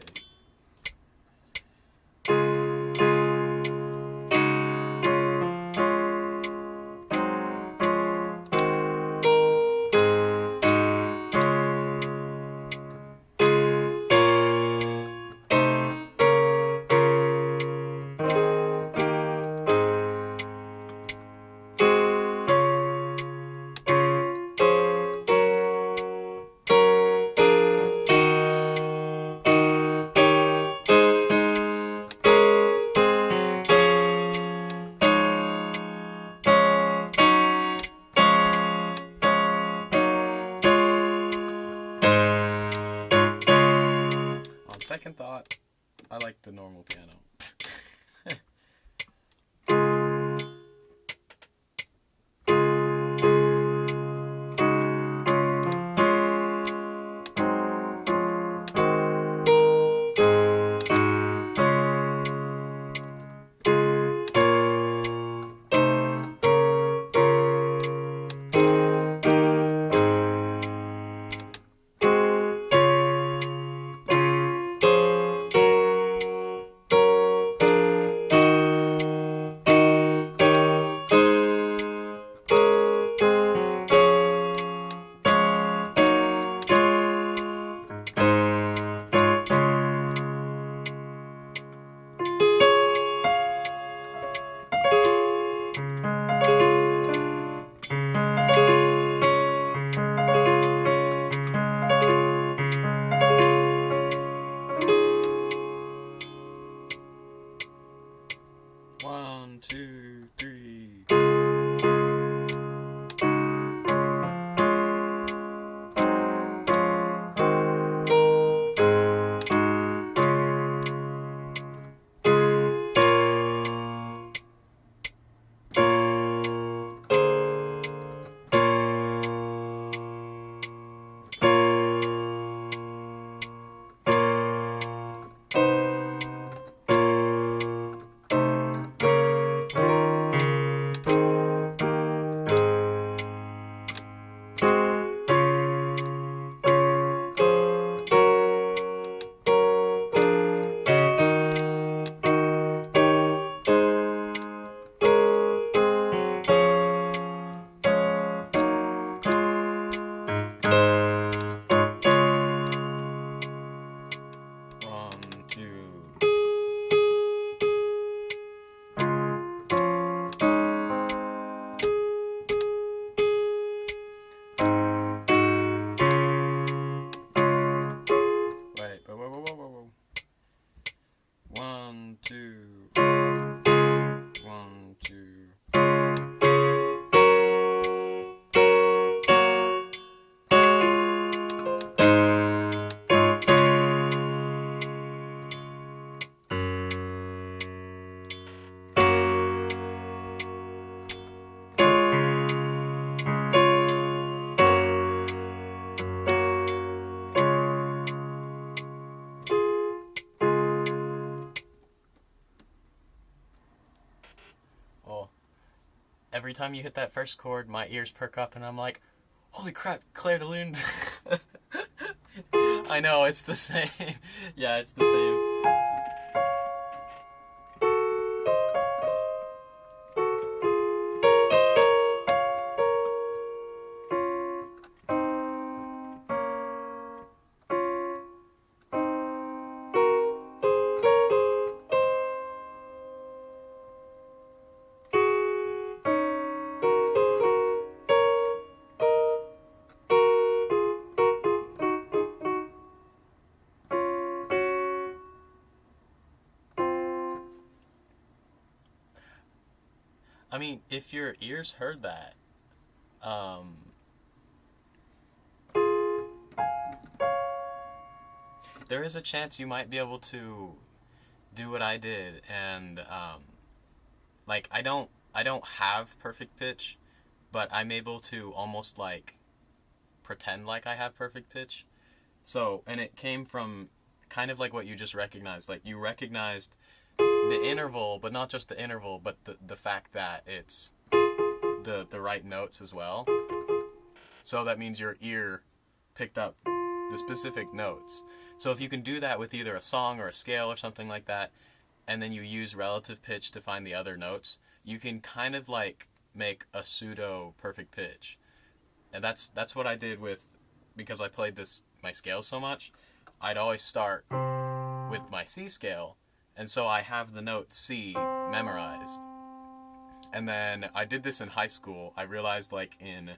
Second thought, I like the normal piano. One, two, three. every time you hit that first chord, my ears perk up, and I'm like, holy crap, Clair de Lune. I know, it's the same. Yeah, it's the same. I mean, if your ears heard that, um, there is a chance you might be able to do what I did, and like I don't have perfect pitch, but I'm able to almost like pretend like I have perfect pitch. So, and it came from kind of like what you just recognized. Like you recognized the interval, but not just the interval, but the fact that it's the right notes as well. So that means your ear picked up the specific notes. So if you can do that with either a song or a scale or something like that, and then you use relative pitch to find the other notes, you can kind of like make a pseudo perfect pitch. And that's what I did with, because I played my scales so much, I'd always start with my C scale, and so I have the note C memorized. And then I did this in high school. I realized like in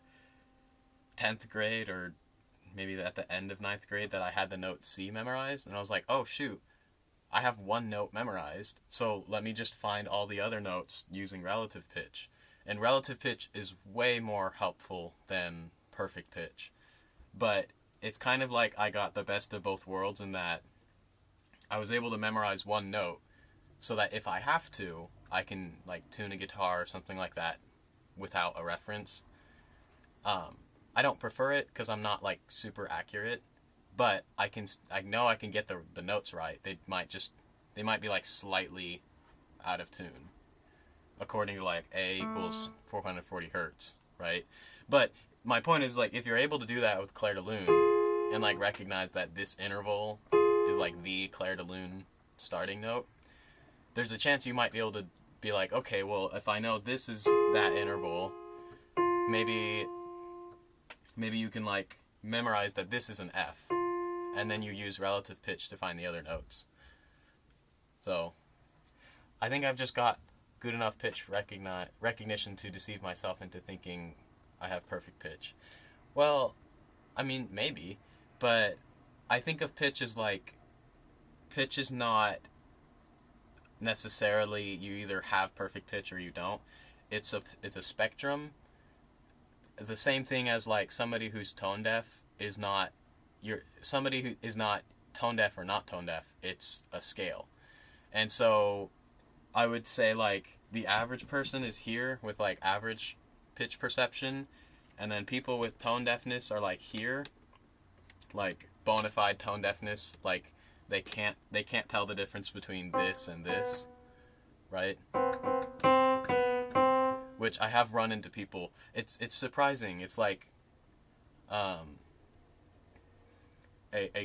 10th grade or maybe at the end of 9th grade that I had the note C memorized, and I was like, oh shoot, I have one note memorized, so let me just find all the other notes using relative pitch. And relative pitch is way more helpful than perfect pitch. But it's kind of like I got the best of both worlds in that I was able to memorize one note so that if I have to, I can like tune a guitar or something like that without a reference. I don't prefer it because I'm not like super accurate, but I know I can get the notes right. They might be like slightly out of tune, according to like A equals 440 hertz, right? But my point is like if you're able to do that with Clair de Lune and like recognize that this interval is like the Clair de Lune starting note, there's a chance you might be able to be like, okay, well if I know this is that interval, maybe you can like memorize that this is an F, and then you use relative pitch to find the other notes. So I think I've just got good enough pitch recognition to deceive myself into thinking I have perfect pitch. Well, I mean, maybe, but I think of pitch as like, pitch is not necessarily you either have perfect pitch or you don't. It's a spectrum. The same thing as like somebody who's tone deaf is not somebody who is not tone deaf or not tone deaf. It's a scale. And so I would say like the average person is here with like average pitch perception, and then people with tone deafness are like here, like bona fide tone deafness, like they can't tell the difference between this and this, right? Which I have run into people. It's surprising. It's like a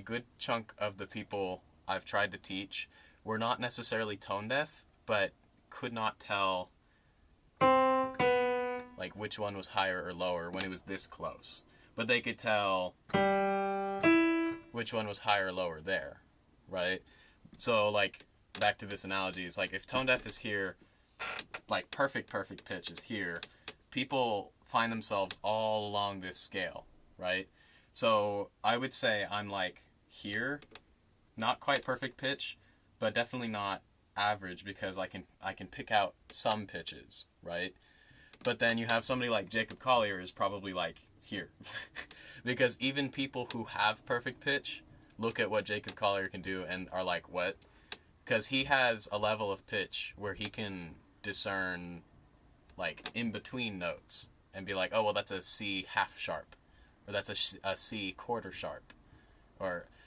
good chunk of the people I've tried to teach were not necessarily tone deaf, but could not tell like which one was higher or lower when it was this close. But they could tell which one was higher or lower there, right? So like back to this analogy, it's like if tone deaf is here, like perfect pitch is here, people find themselves all along this scale, right? So I would say I'm like here, not quite perfect pitch, but definitely not average, because I can pick out some pitches, right? But then you have somebody like Jacob Collier is probably like here. Because even people who have perfect pitch look at what Jacob Collier can do and are like, what? Because he has a level of pitch where he can discern like in between notes and be like, oh well, that's a C half sharp, or that's a C quarter sharp,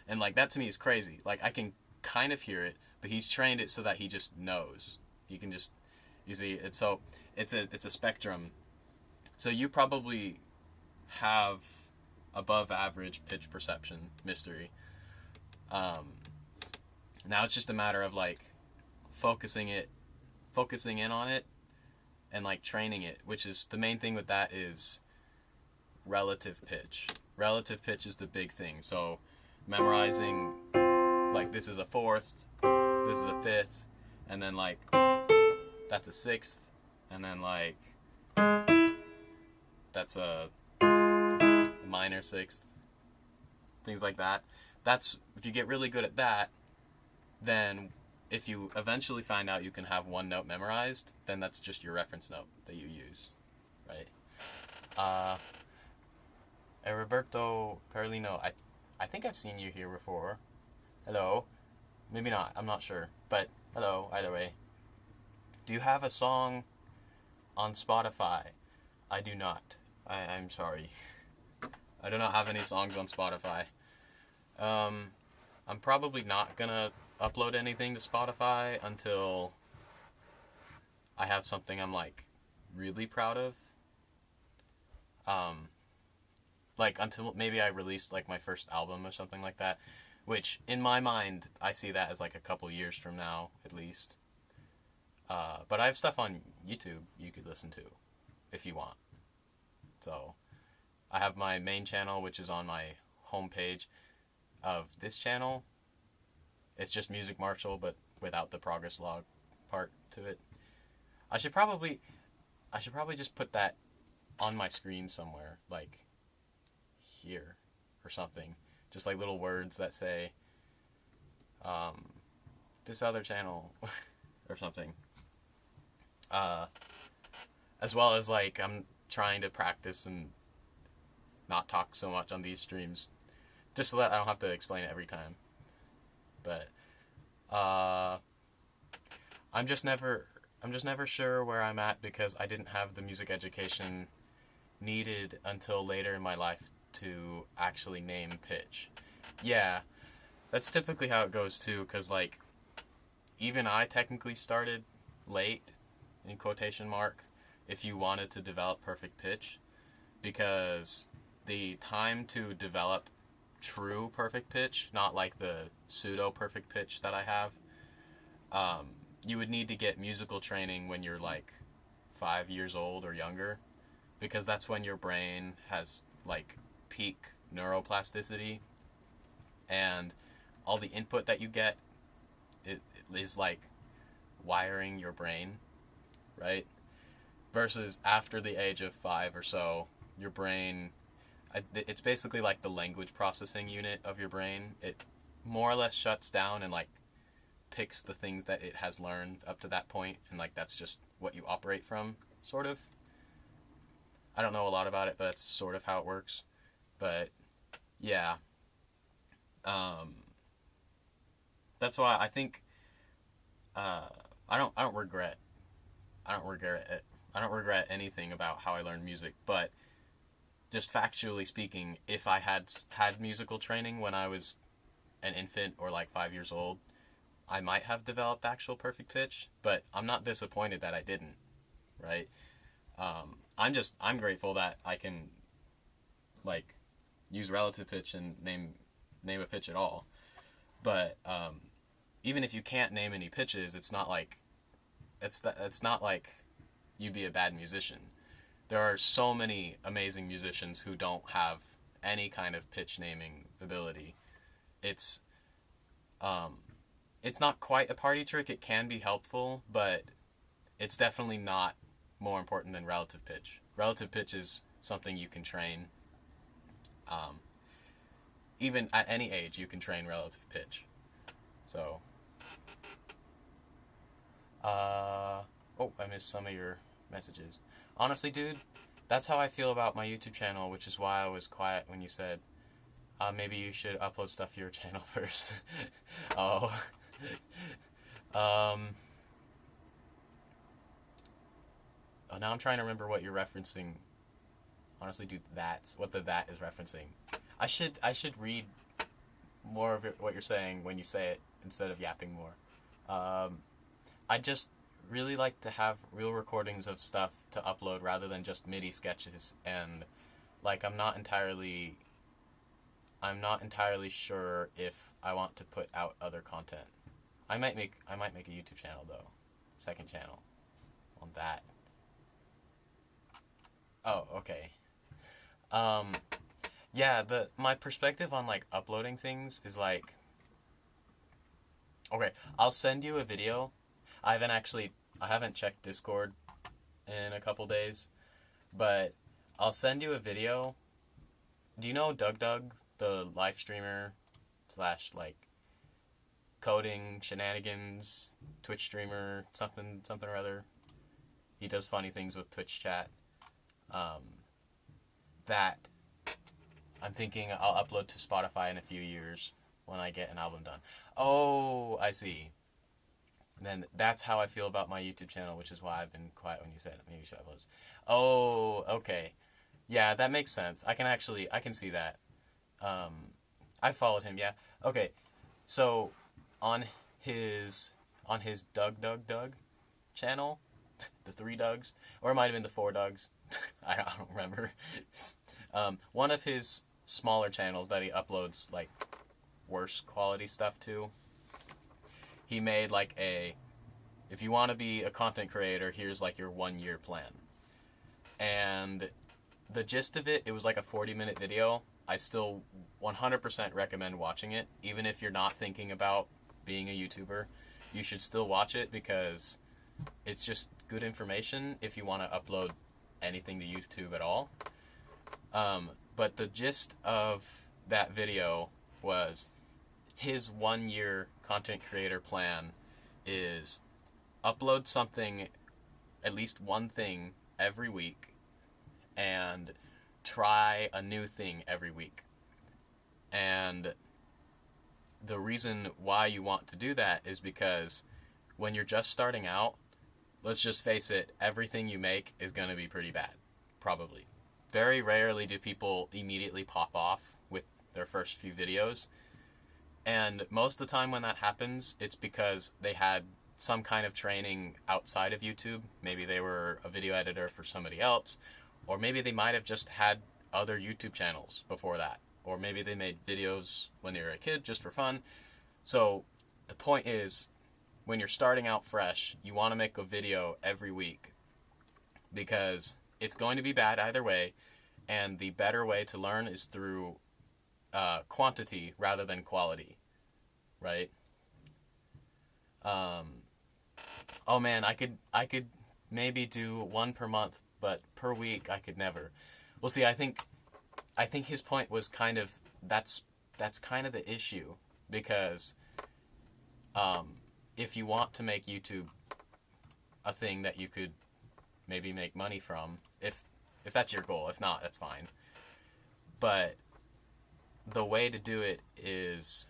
and like that to me is crazy. Like I can kind of hear it, but he's trained it so that he just knows. He can just, You see, it's a spectrum. So you probably have above average pitch perception mystery. Um, Now it's just a matter of like focusing in on it, and like training it, which is the main thing with that is relative pitch. Relative pitch is the big thing. So memorizing like this is a fourth, this is a fifth, and then like that's a sixth, and then like that's a minor sixth, things like that. That's if you get really good at that, then if you eventually find out you can have one note memorized, then that's just your reference note that you use, right? Roberto Carlino, I think I've seen you here before. Hello. Maybe not, I'm not sure. But hello, either way. Do you have a song on Spotify? I do not. I'm sorry. I do not have any songs on Spotify. I'm probably not gonna upload anything to Spotify until I have something I'm like really proud of. Like until maybe I released like my first album or something like that, which in my mind I see that as like a couple years from now at least. But I have stuff on YouTube you could listen to if you want. So I have my main channel, which is on my homepage of this channel. It's just Music Marshall, but without the progress log part to it. I should probably just put that on my screen somewhere, like here or something. Just like little words that say this other channel or something. As well as like I'm trying to practice and not talk so much on these streams, just so that I don't have to explain it every time. But I'm just never sure where I'm at because I didn't have the music education needed until later in my life to actually name pitch. Yeah, that's typically how it goes too, because like even I technically started late, in quotation mark, if you wanted to develop perfect pitch, because the time to develop true perfect pitch, not like the pseudo perfect pitch that I have, you would need to get musical training when you're like 5 years old or younger, because that's when your brain has like peak neuroplasticity, and all the input that you get it is like wiring your brain, right? Versus after the age of 5 or so, your brain, it's basically like the language processing unit of your brain. It more or less shuts down and like picks the things that it has learned up to that point, and like that's just what you operate from, sort of. I don't know a lot about it, but that's sort of how it works. But yeah, that's why I think I don't regret it. I don't regret anything about how I learned music, but just factually speaking, if I had musical training when I was an infant or like 5 years old, I might have developed actual perfect pitch, but I'm not disappointed that I didn't, right? I'm grateful that I can like use relative pitch and name a pitch at all. But even if you can't name any pitches, it's not like you'd be a bad musician. There are so many amazing musicians who don't have any kind of pitch naming ability. It's not quite a party trick. It can be helpful, but it's definitely not more important than relative pitch. Relative pitch is something you can train. Even at any age, you can train relative pitch. So, I missed some of your messages. Honestly, dude, that's how I feel about my YouTube channel, which is why I was quiet when you said, maybe you should upload stuff to your channel first. Oh. Now I'm trying to remember what you're referencing. Honestly, dude, that's what that is referencing. I should read more of what you're saying when you say it instead of yapping more. I just really like to have real recordings of stuff to upload rather than just MIDI sketches, and like I'm not entirely sure if I want to put out other content. I might make a YouTube channel though. Second channel on that. Oh, okay. Um yeah, my perspective on like uploading things is like, okay, I'll send you a video. I haven't checked Discord in a couple days, but I'll send you a video. Do you know Doug Doug, the live streamer slash like coding shenanigans Twitch streamer, something or other? He does funny things with Twitch chat. That I'm thinking I'll upload to Spotify in a few years when I get an album done. Oh, I see. Then that's how I feel about my YouTube channel, which is why I've been quiet when you said maybe you should upload. Oh, okay. Yeah, that makes sense. I can see that. I followed him, yeah. Okay. So on his Doug channel, the 3 Dougs, or it might have been the 4 Dougs. I don't remember. One of his smaller channels that he uploads like worse quality stuff to. He made like if you want to be a content creator, here's like your 1-year plan. And the gist of it was like a 40-minute video. I still 100% recommend watching it, even if you're not thinking about being a YouTuber. You should still watch it because it's just good information if you want to upload anything to YouTube at all. But the gist of that video was his 1-year content creator plan is upload something, at least one thing every week, and try a new thing every week. And the reason why you want to do that is because when you're just starting out, let's just face it, everything you make is going to be pretty bad. Probably. Very rarely do people immediately pop off with their first few videos. And most of the time when that happens, it's because they had some kind of training outside of YouTube. Maybe they were a video editor for somebody else, or maybe they might have just had other YouTube channels before that, or maybe they made videos when they were a kid just for fun. So the point is, when you're starting out fresh, you want to make a video every week because it's going to be bad either way, and the better way to learn is through quantity rather than quality, right? Oh man, I could maybe do one per month, but per week I could never. Well, see, I think his point was kind of that's kind of the issue, because if you want to make YouTube a thing that you could maybe make money from, if that's your goal. If not, that's fine. But the way to do it is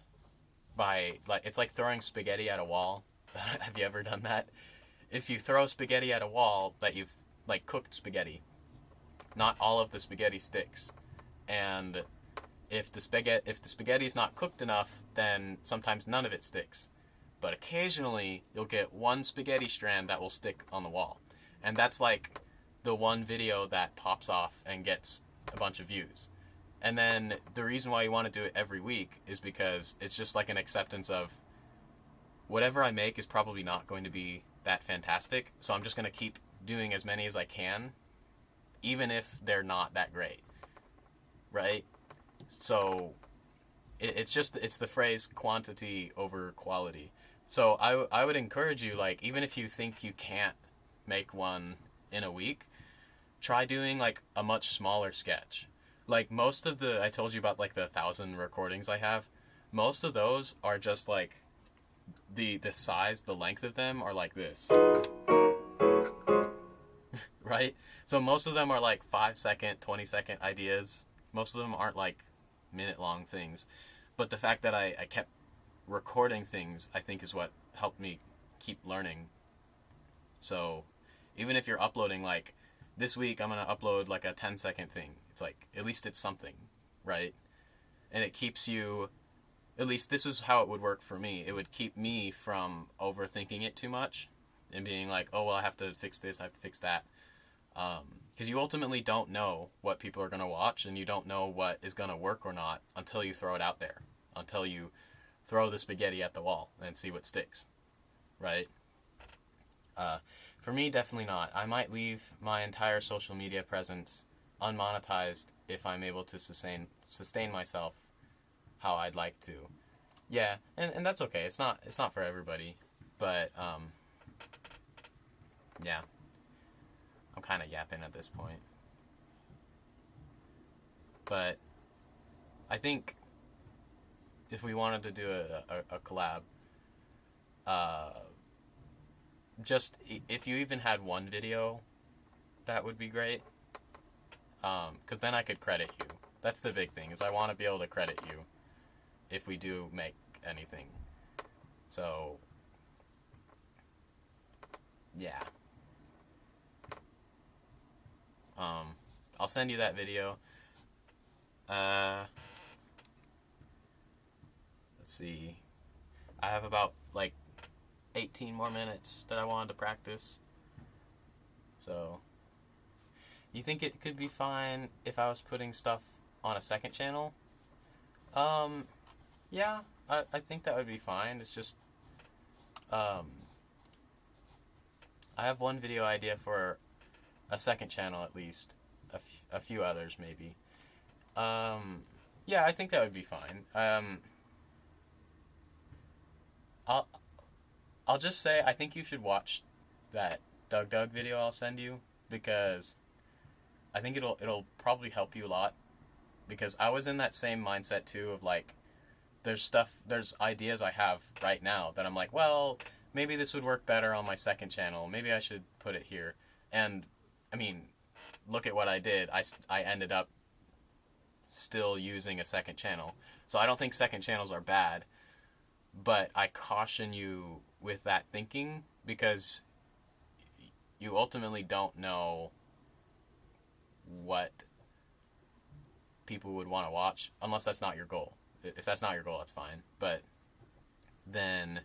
by, like, it's like throwing spaghetti at a wall. Have you ever done that? If you throw spaghetti at a wall that you've, like, cooked spaghetti, not all of the spaghetti sticks. And if the spaghetti's not cooked enough, then sometimes none of it sticks. But occasionally, you'll get one spaghetti strand that will stick on the wall. And that's like the one video that pops off and gets a bunch of views. And then the reason why you want to do it every week is because it's just like an acceptance of whatever I make is probably not going to be that fantastic, so I'm just going to keep doing as many as I can, even if they're not that great, right? So it's the phrase quantity over quality. So I would encourage you, like, even if you think you can't make one in a week, try doing like a much smaller sketch. Like, most of I told you about like the 1,000 recordings I have, most of those are just like the size, the length of them are like this. Right? So most of them are like 5-second, 20-second ideas. Most of them aren't like minute-long things. But the fact that I kept recording things, I think, is what helped me keep learning. So even if you're uploading, like, this week I'm going to upload like a 10-second thing. It's like, at least it's something, right? And it keeps you, at least this is how it would work for me. It would keep me from overthinking it too much. and being like, oh, well, I have to fix this, I have to fix that. Because you ultimately don't know what people are going to watch, and you don't know what is going to work or not until you throw it out there, until you throw the spaghetti at the wall and see what sticks, right? For me, definitely not. I might leave my entire social media presence unmonetized if I'm able to sustain myself how I'd like to. Yeah, and that's okay. It's not for everybody, but yeah, I'm kind of yapping at this point. But I think if we wanted to do a collab, uh, just if you even had one video, that would be great. Because then I could credit you. That's the big thing, is I want to be able to credit you if we do make anything. So, yeah. I'll send you that video. Let's see. I have about, like, 18 more minutes that I wanted to practice. So, you think it could be fine if I was putting stuff on a second channel? Yeah, I think that would be fine. It's just, I have one video idea for a second channel at least. A few others maybe. Yeah, I think that would be fine. I'll just say I think you should watch that Doug video I'll send you, because I think it'll probably help you a lot, because I was in that same mindset too of like, there's ideas I have right now that I'm like, well, maybe this would work better on my second channel. Maybe I should put it here. And I mean, look at what I did. I ended up still using a second channel. So I don't think second channels are bad, but I caution you with that thinking, because you ultimately don't know what people would want to watch, unless that's not your goal. If that's not your goal, that's fine. But then,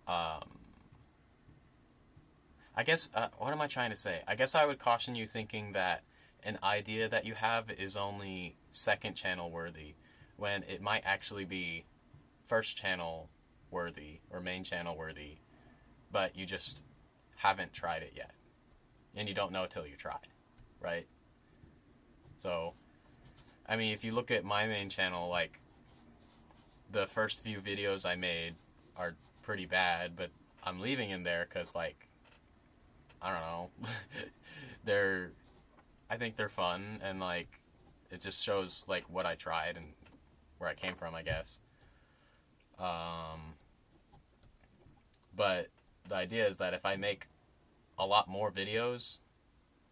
I guess, what am I trying to say? I guess I would caution you thinking that an idea that you have is only second channel worthy, when it might actually be first channel worthy or main channel worthy, but you just haven't tried it yet. And you don't know till you try, right? So, I mean, if you look at my main channel, like, the first few videos I made are pretty bad, but I'm leaving in there because, like, I don't know, I think they're fun, and, like, it just shows, like, what I tried and where I came from, I guess. But the idea is that if I make a lot more videos,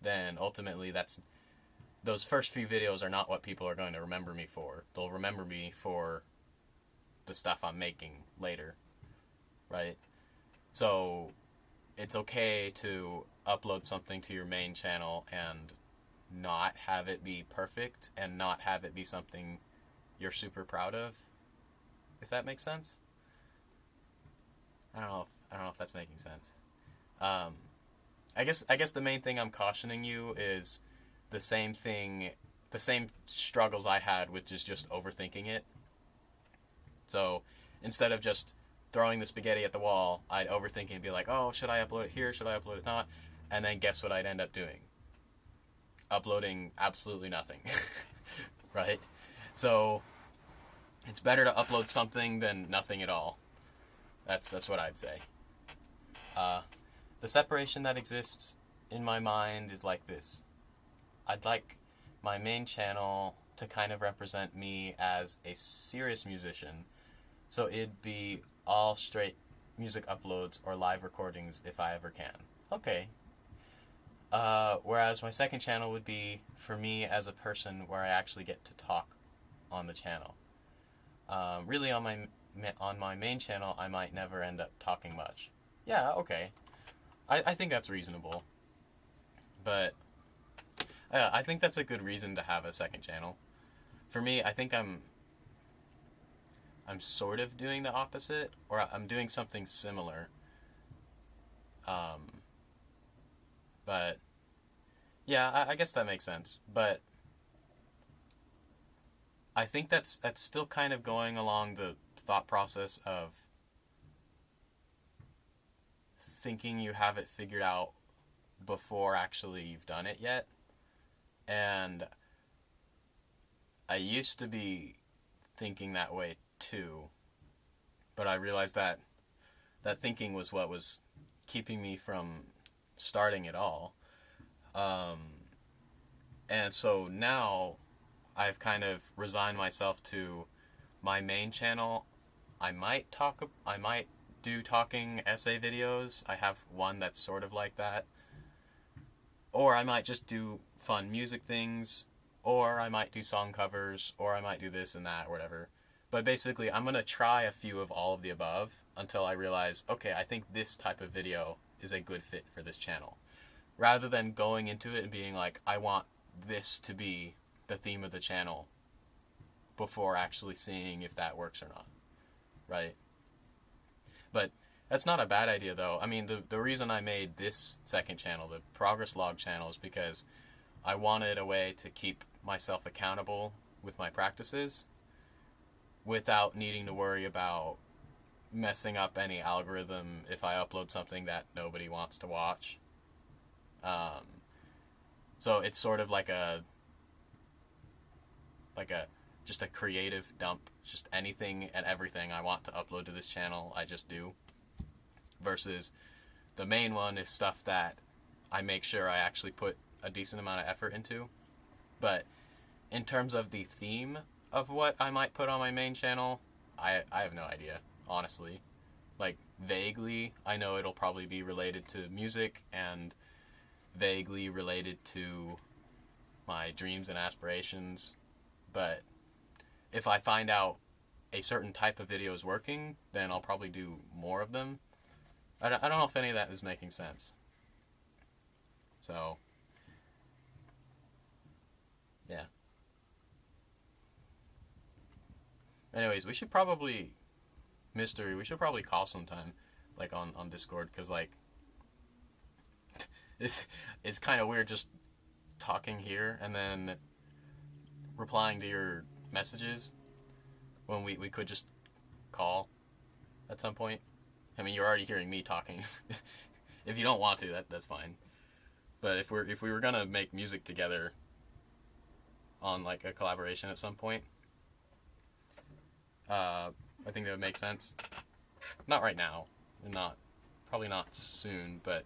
then ultimately those first few videos are not what people are going to remember me for. They'll remember me for the stuff I'm making later, right? So it's okay to upload something to your main channel and not have it be perfect, and not have it be something you're super proud of, if that makes sense. I don't know if that's making sense. I guess the main thing I'm cautioning you is the same struggles I had with just overthinking it. So instead of just throwing the spaghetti at the wall, I'd overthink it and be like, oh, should I upload it here? Should I upload it not? And then guess what I'd end up doing? Uploading absolutely nothing. Right? So it's better to upload something than nothing at all. That's what I'd say. The separation that exists in my mind is like this. I'd like my main channel to kind of represent me as a serious musician. So it'd be all straight music uploads or live recordings if I ever can. Okay. Whereas my second channel would be for me as a person, where I actually get to talk on the channel. Really on my main channel, I might never end up talking much. Yeah, okay. I think that's reasonable. But I think that's a good reason to have a second channel. For me, I think I'm sort of doing the opposite, or I'm doing something similar. But yeah, I guess that makes sense. But I think that's still kind of going along the thought process of thinking you have it figured out before actually you've done it yet. And I used to be thinking that way too, but I realized that thinking was what was keeping me from starting it all. Um, and so now I've kind of resigned myself to my main channel. I might do talking essay videos. I have one that's sort of like that. Or I might just do fun music things, or I might do song covers, or I might do this and that, or whatever. But basically, I'm going to try a few of all of the above until I realize, okay, I think this type of video is a good fit for this channel. Rather than going into it and being like, I want this to be the theme of the channel before actually seeing if that works or not. Right? But that's not a bad idea, though. I mean, the reason I made this second channel, the Progress Log channel, is because I wanted a way to keep myself accountable with my practices without needing to worry about messing up any algorithm if I upload something that nobody wants to watch. So it's sort of like a just a creative dump, just anything and everything I want to upload to this channel, I just do. Versus the main one is stuff that I make sure I actually put a decent amount of effort into. But in terms of the theme of what I might put on my main channel, I have no idea, honestly. Like, vaguely, I know it'll probably be related to music and vaguely related to my dreams and aspirations. But if I find out a certain type of video is working, then I'll probably do more of them. I don't know if any of that is making sense. So, yeah. Anyways, we should probably call sometime, like on Discord, because like it's kind of weird just talking here and then replying to your messages when we could just call at some point. I mean, you're already hearing me talking. If you don't want to, that's fine. But if we were gonna make music together on like a collaboration at some point, I think that would make sense. Not right now, and probably not soon, but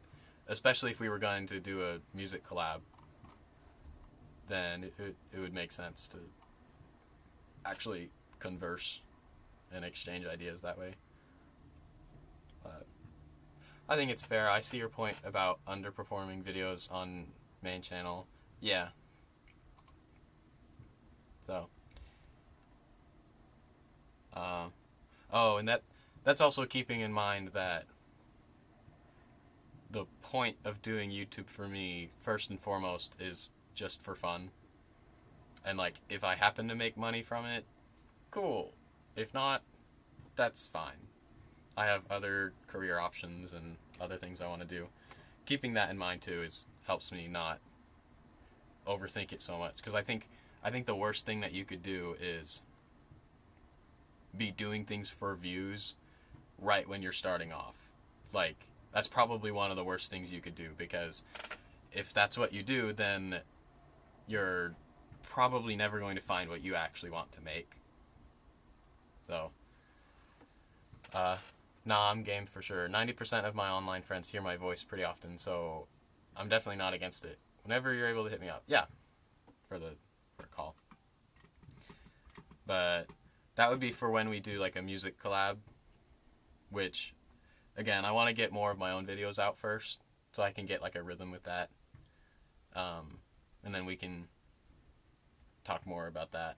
especially if we were going to do a music collab, then it would make sense to actually converse and exchange ideas that way. But I think it's fair. I see your point about underperforming videos on main channel. Yeah. So. Oh, and that's also keeping in mind that the point of doing YouTube for me, first and foremost, is just for fun. And like, if I happen to make money from it, cool. If not, that's fine. I have other career options and other things I want to do. Keeping that in mind too helps me not overthink it so much, because I think the worst thing that you could do is be doing things for views right when you're starting off. Like, that's probably one of the worst things you could do, because if that's what you do, then you're probably never going to find what you actually want to make. So, nah, I'm game for sure. 90% of my online friends hear my voice pretty often, so I'm definitely not against it. Whenever you're able to hit me up, yeah, for call. But that would be for when we do like a music collab, which, again, I want to get more of my own videos out first, so I can get like a rhythm with that. And then we can talk more about that.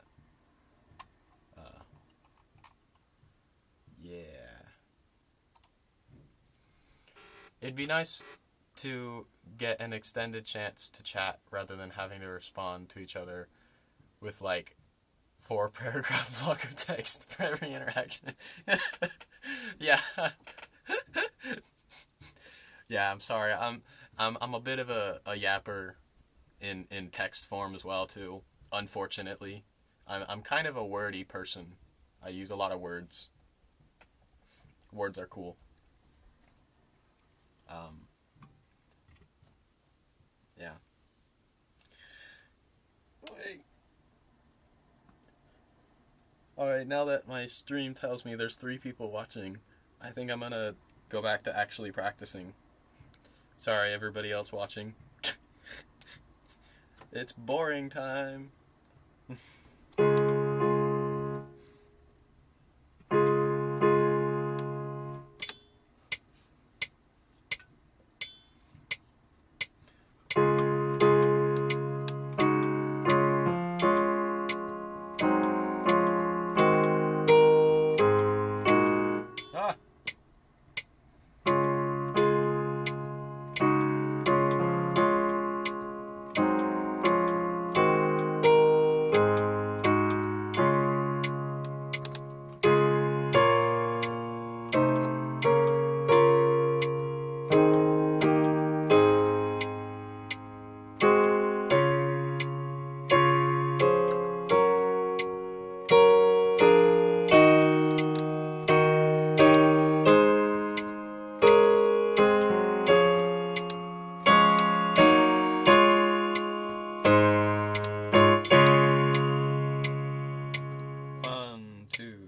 Yeah. It'd be nice to get an extended chance to chat rather than having to respond to each other with like 4-paragraph block of text for every interaction. Yeah. Yeah, I'm sorry. I'm a bit of a yapper in text form as well too. Unfortunately, I'm kind of a wordy person. I use a lot of words. Words are cool. Um, yeah. All right, now that my stream tells me there's 3 people watching, I think I'm gonna go back to actually practicing. Sorry, everybody else watching. It's boring time. Ah! One, two.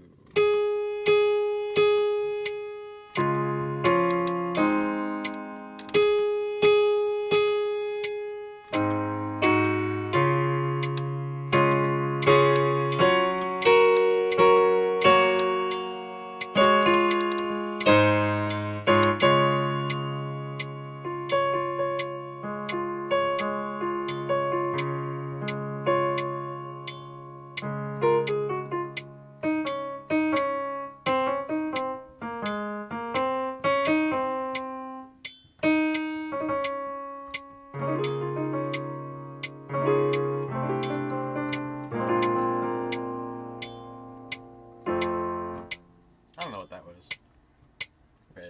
I don't know what that was. Okay.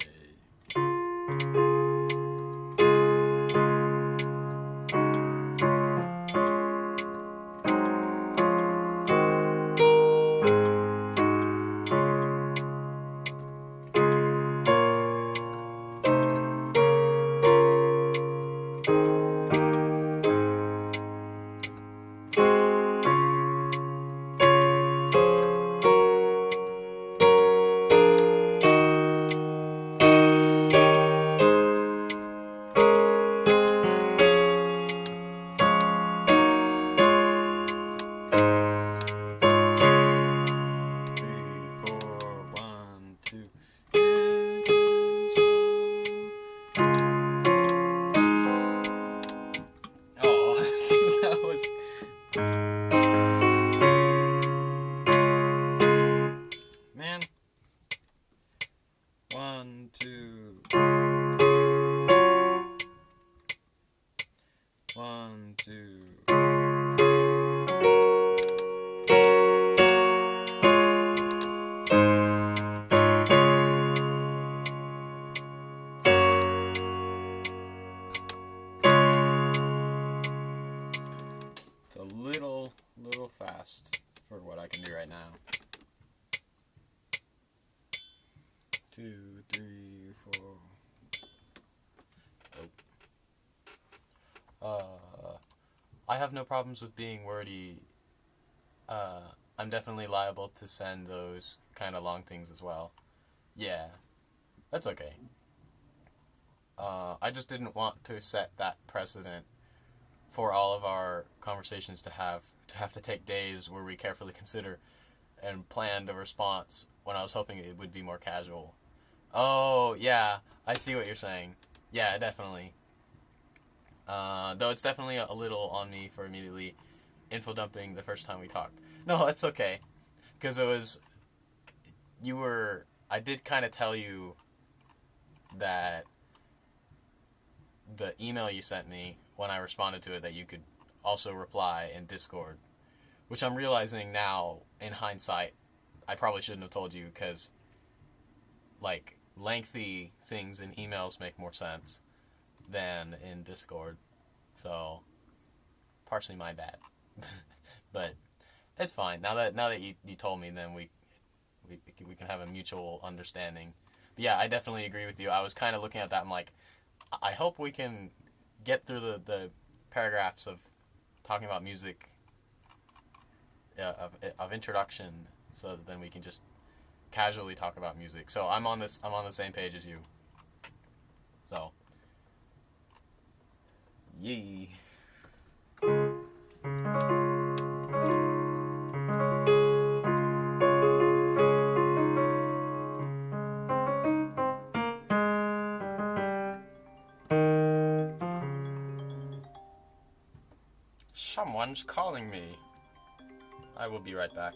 fast for what I can do right now. 2, 3, 4. I have no problems with being wordy. I'm definitely liable to send those kind of long things as well. Yeah, that's okay. I just didn't want to set that precedent for all of our conversations to have to take days where we carefully consider and planned a response when I was hoping it would be more casual. Oh, yeah, I see what you're saying. Yeah, definitely. Though it's definitely a little on me for immediately info dumping the first time we talked. No, it's okay. Because I did kind of tell you that the email you sent me, when I responded to it, that you could also reply in Discord. Which I'm realizing now, in hindsight, I probably shouldn't have told you, because, like, lengthy things in emails make more sense than in Discord. So, partially my bad. But it's fine. Now that you told me, then we can have a mutual understanding. But yeah, I definitely agree with you. I was kind of looking at that. I'm like, I hope we can get through the paragraphs of talking about music of introduction, so that then we can just casually talk about music. So I'm on the same page as you. So, yee. Someone's calling me. I will be right back.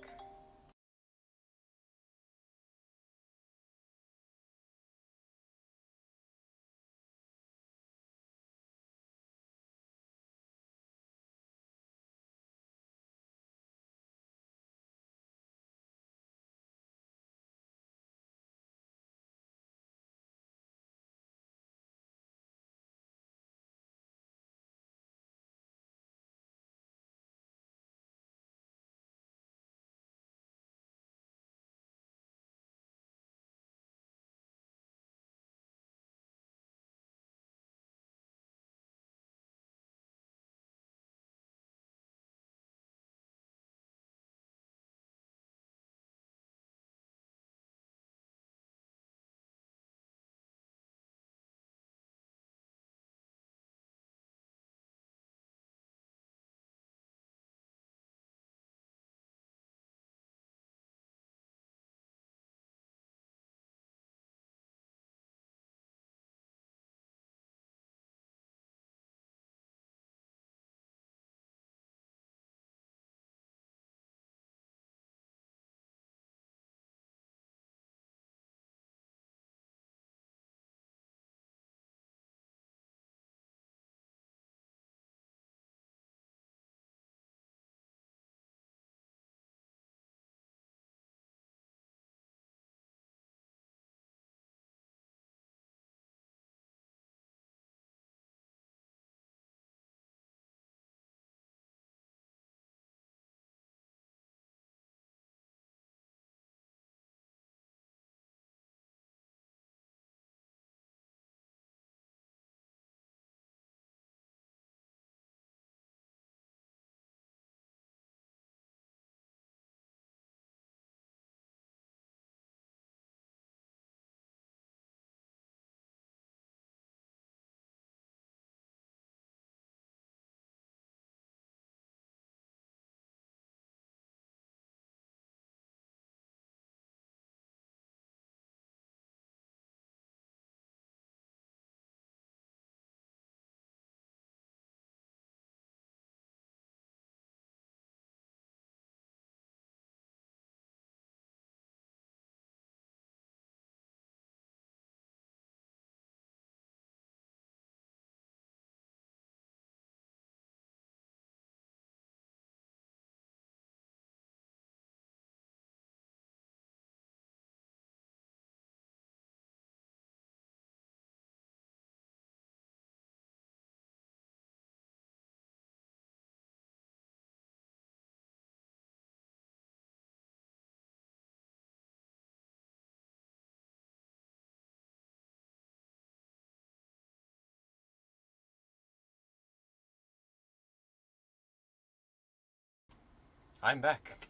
I'm back.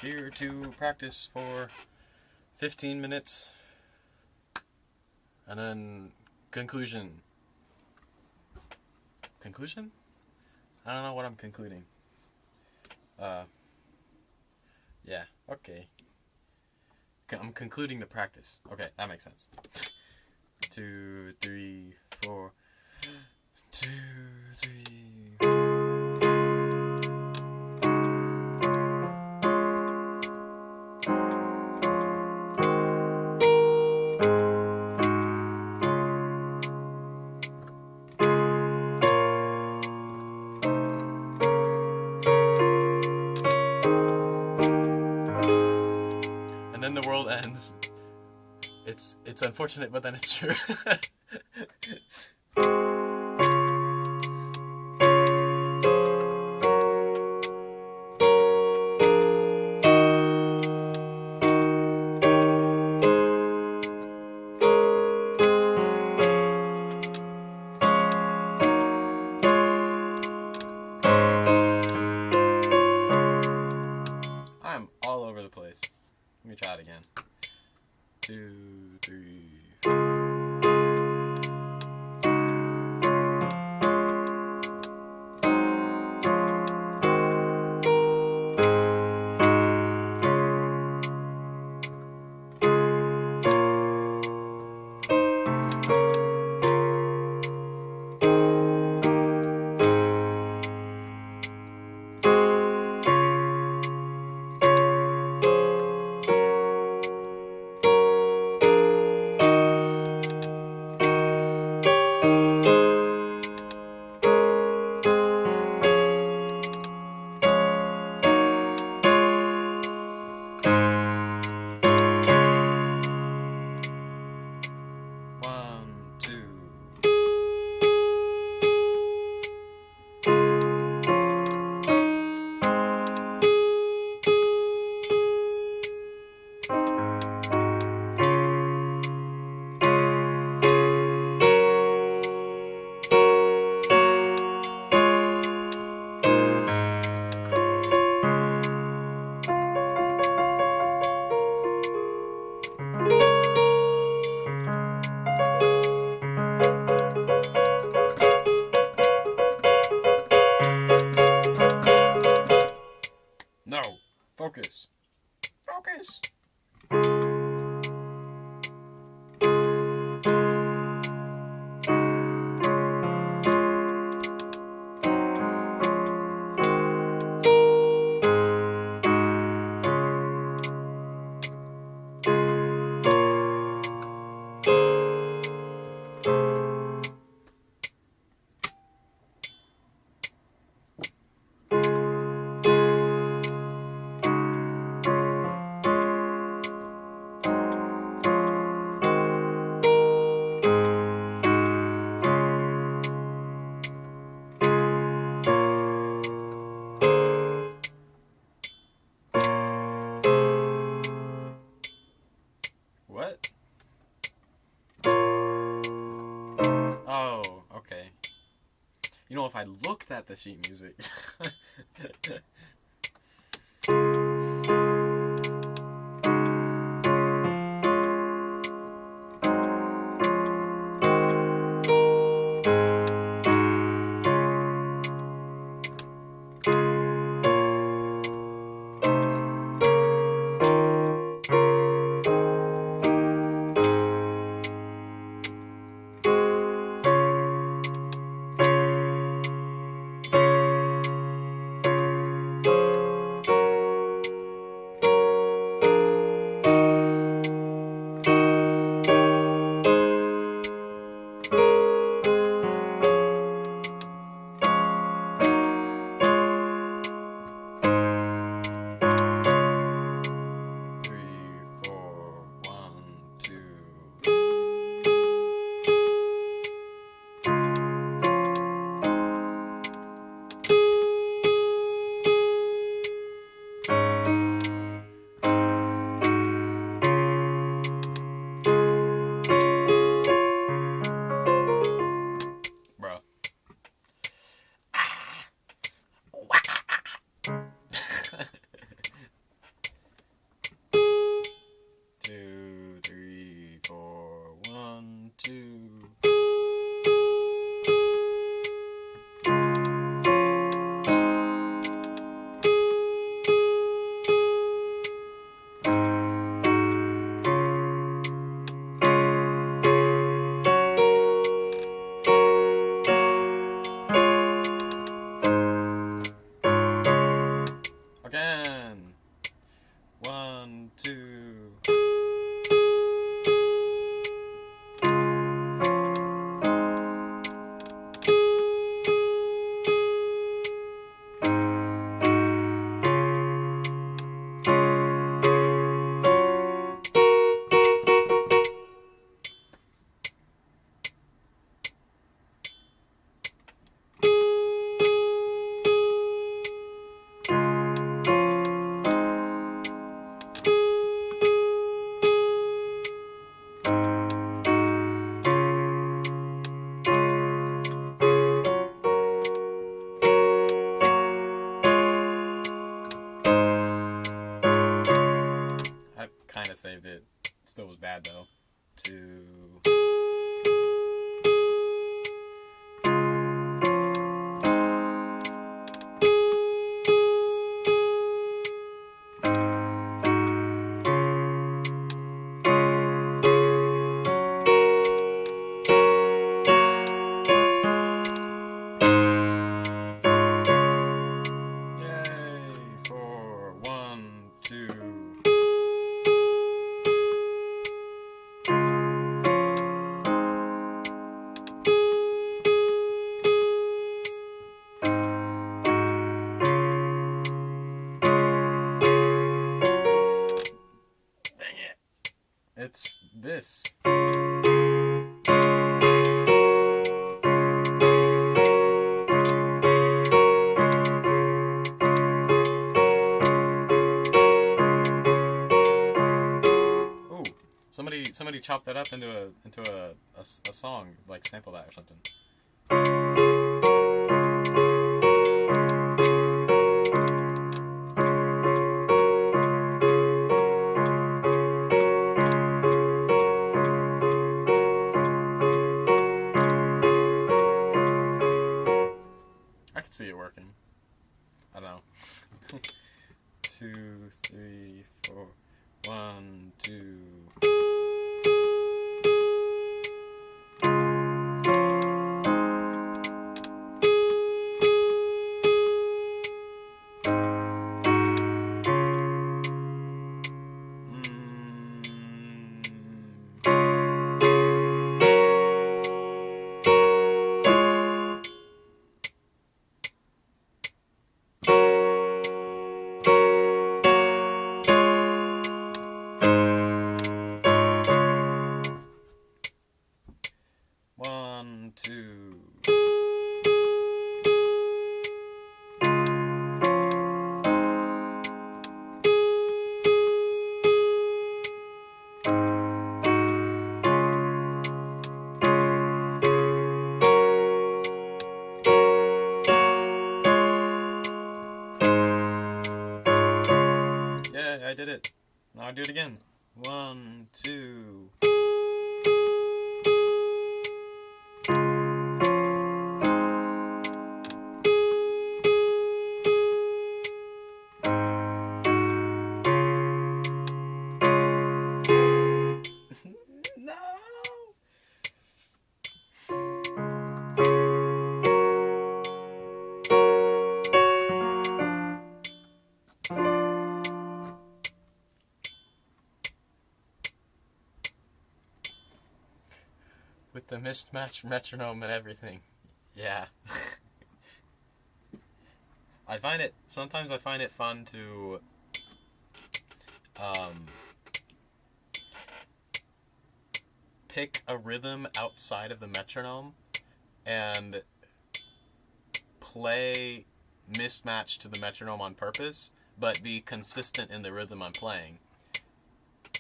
Here to practice for 15 minutes. And then conclusion. Conclusion? I don't know what I'm concluding. Yeah, okay. I'm concluding the practice. Okay, that makes sense. 2, 3, 4. 2, 3. And then the world ends. It's unfortunate, but then it's true. I'm all over the place. Let me try it again. 2, 3, 4. No! Focus! Focus! What? Oh, okay. You know, if I looked at the sheet music... that up into a song, like sample that or something. I could see it working. I don't know. 2, 3, 4. 1, 2. One, two. Yeah, I did it. Now I do it again. 1, 2. No. With the mismatched metronome and everything. Yeah. Sometimes I find it fun to pick a rhythm outside of the metronome and play mismatched to the metronome on purpose, but be consistent in the rhythm I'm playing.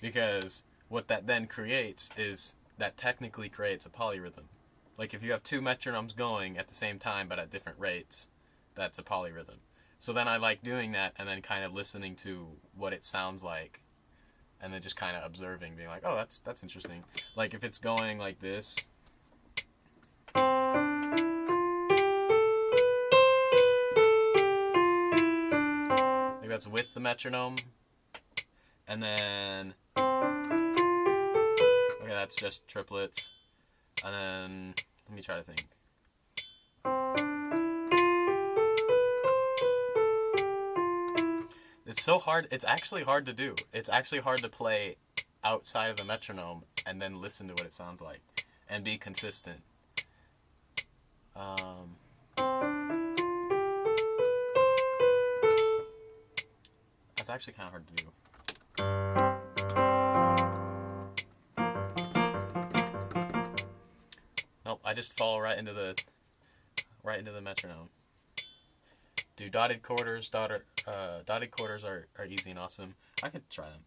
Because what that then creates is that technically creates a polyrhythm. Like if you have two metronomes going at the same time but at different rates, that's a polyrhythm. So then I like doing that and then kind of listening to what it sounds like and then just kind of observing, being like, oh, that's interesting. Like if it's going like this. Like that's with the metronome. And then okay, that's just triplets. And then let me try to think. It's so hard. It's actually hard to do. It's actually hard to play outside of the metronome and then listen to what it sounds like and be consistent. That's actually kind of hard to do. Nope, I just fall right into the metronome. Do dotted quarters. Dotted quarters are easy and awesome. I could try them.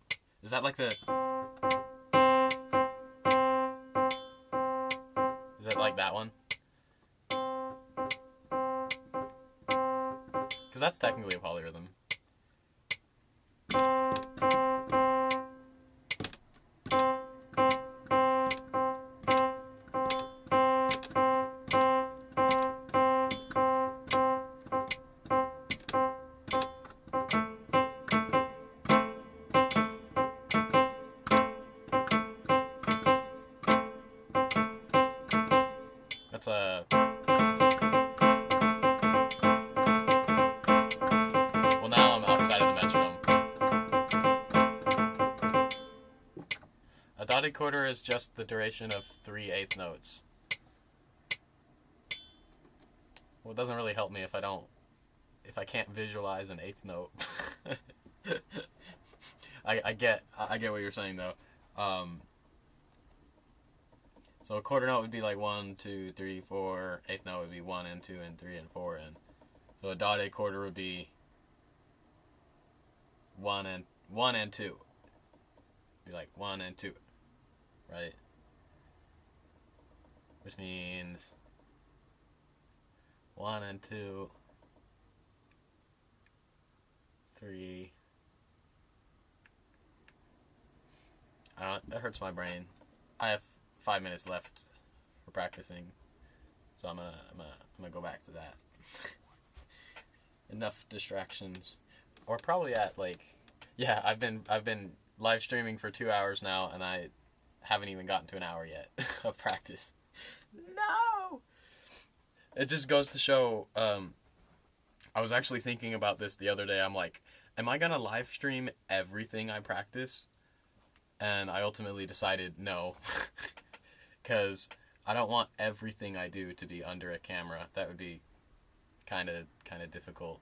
Is that like the? Is it like that one? Because that's technically a polyrhythm. That's a. Well, now I'm outside of the metronome. A dotted quarter is just the duration of 3/8 notes. Well, it doesn't really help me if I can't visualize an eighth note. I get what you're saying though. So a quarter note would be like 1, 2, 3, 4. Eighth note would be 1 and 2 and 3 and 4 and so a dotted quarter would be 1 and 2. Be like 1 and 2, right? which means 1 and 2, 3. I don't know, that hurts my brain. I have 5 minutes left for practicing, so I'm gonna go back to that. Enough distractions. We're probably at yeah, I've been live streaming for 2 hours now, and I haven't even gotten to an hour yet of practice. No! It just goes to show, I was actually thinking about this the other day. I'm like, am I gonna live stream everything I practice? And I ultimately decided no, because I don't want everything I do to be under a camera. That would be kind of difficult,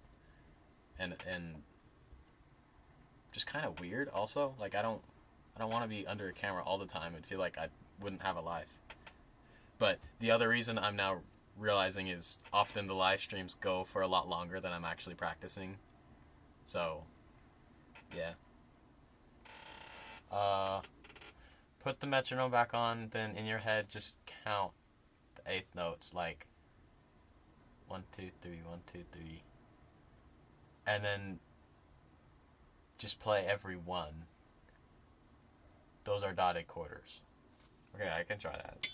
and just kind of weird. Also, like I don't want to be under a camera all the time. I'd feel like I wouldn't have a life. But the other reason I'm now realizing is often the live streams go for a lot longer than I'm actually practicing. So, yeah. Put the metronome back on, then in your head just count the eighth notes, like 1, 2, 3, 1, 2, 3. And then just play every one. Those are dotted quarters. Okay, I can try that.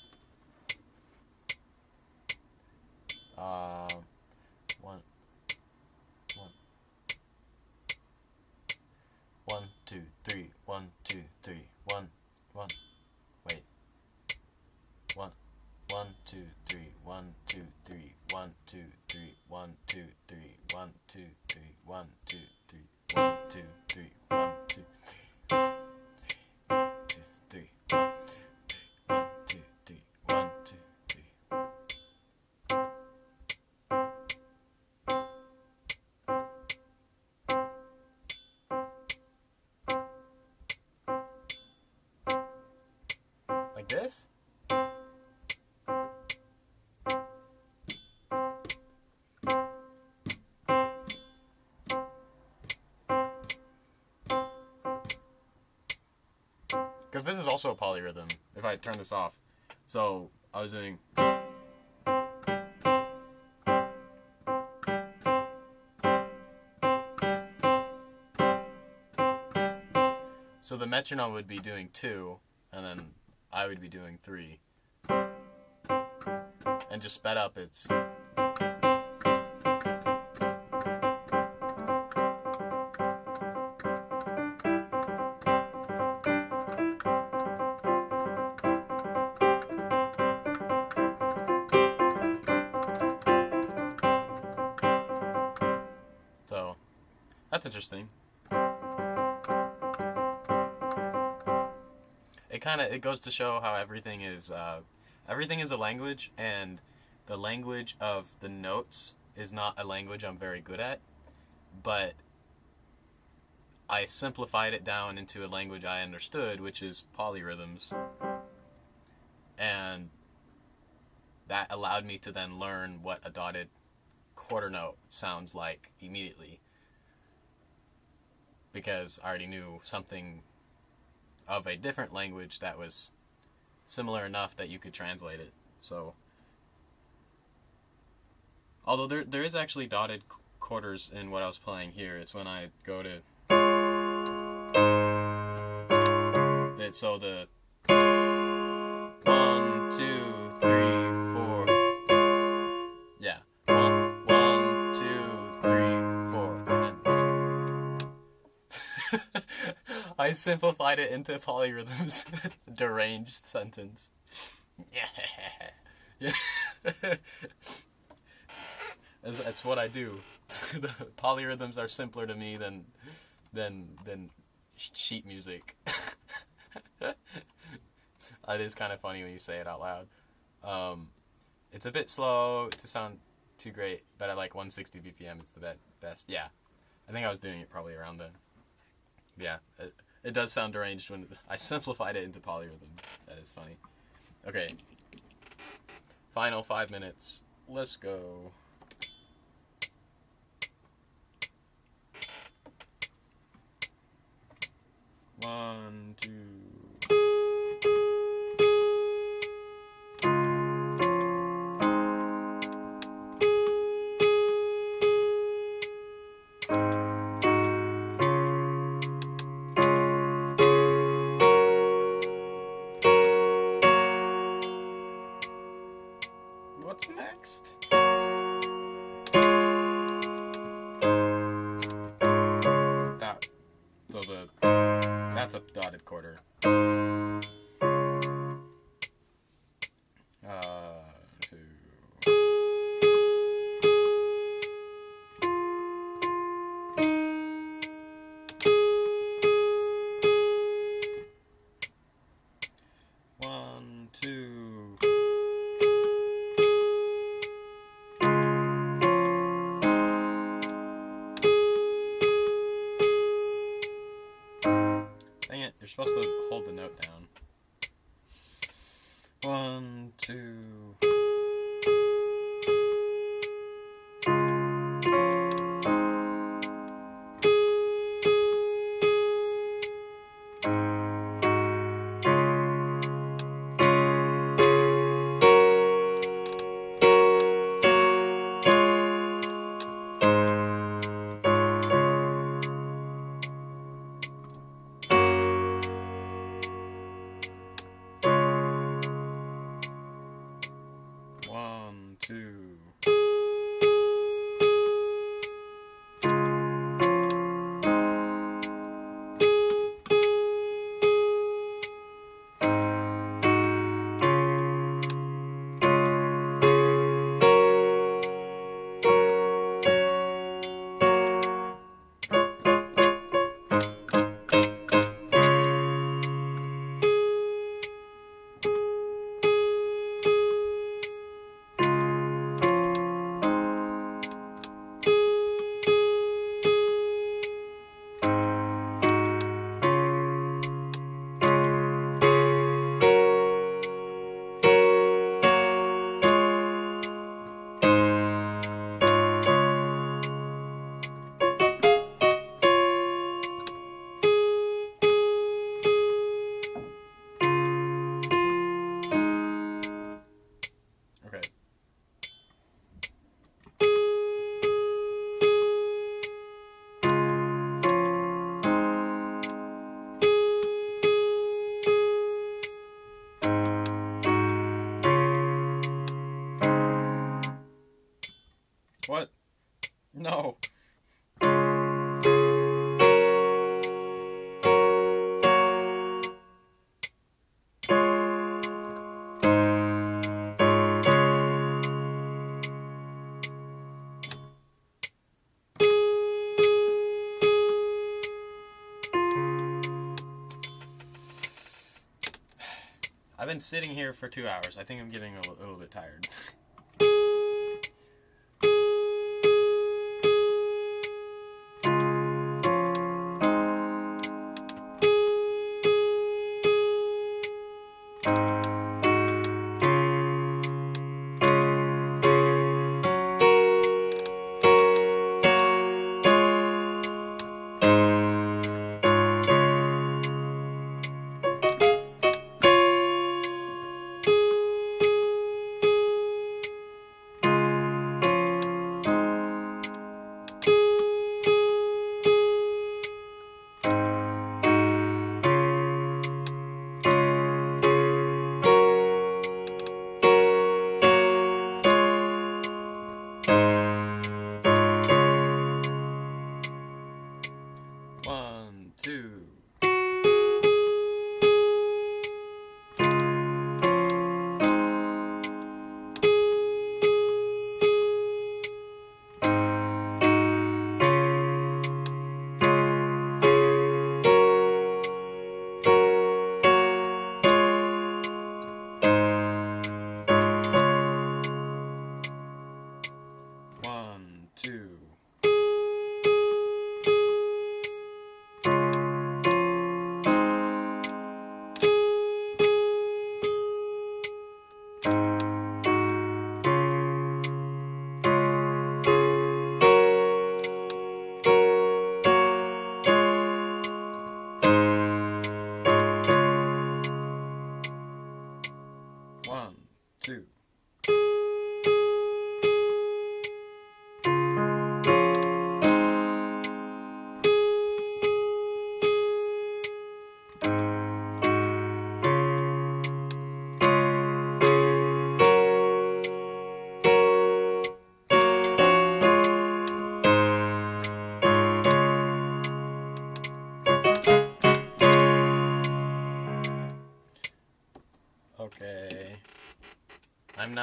1, 2, 3, 1, 2, 3, 1, 1. Wait. 1, 2, 3, 1, 2, 3, 1, 2, 3, 1, 2, 3, 1, 2, 3, 1, 2, 3, 1, 2, 3, 1, 2, 3, 1, 2, 3, 1, 2, 3. Like this? Because this is also a polyrhythm, if I turn this off. So, I was doing... So the metronome would be doing 2, and then I would be doing 3. And just sped up, it's... So, that's interesting. It goes to show how everything is a language, and the language of the notes is not a language I'm very good at, but I simplified it down into a language I understood, which is polyrhythms, and that allowed me to then learn what a dotted quarter note sounds like immediately, because I already knew something of a different language that was similar enough that you could translate it. So, although there is actually dotted quarters in what I was playing here, it's when I go to... So the 1, 2, 3, 4. Yeah. 1, 2, 3, 4. And I simplified it into polyrhythms. Deranged sentence. Yeah. That's what I do. The polyrhythms are simpler to me than sheet music. It is kind of funny when you say it out loud. It's a bit slow to sound too great, but at like 160 BPM it's the best. Yeah, I think I was doing it probably around then. Yeah, it does sound deranged when I simplified it into polyrhythm. That is funny. Okay, final 5 minutes. Let's go. One, two. What's next? That. So that's a dotted quarter. Two. One, two. Dang it, you're supposed to hold the note down. One, two. One, two. Okay. What? No. I've been sitting here for 2 hours. I think I'm getting a little bit tired.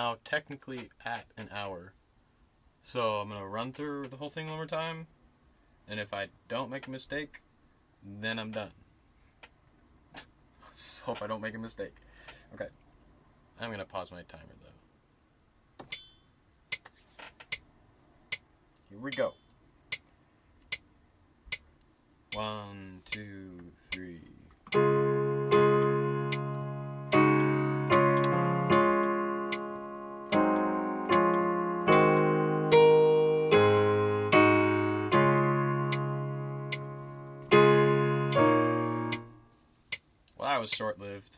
now technically at an hour. So I'm going to run through the whole thing one more time. And if I don't make a mistake, then I'm done. Let's hope I don't make a mistake. Okay. I'm going to pause my timer, though. Here we go. 1, 2, 3. Well, that was short-lived.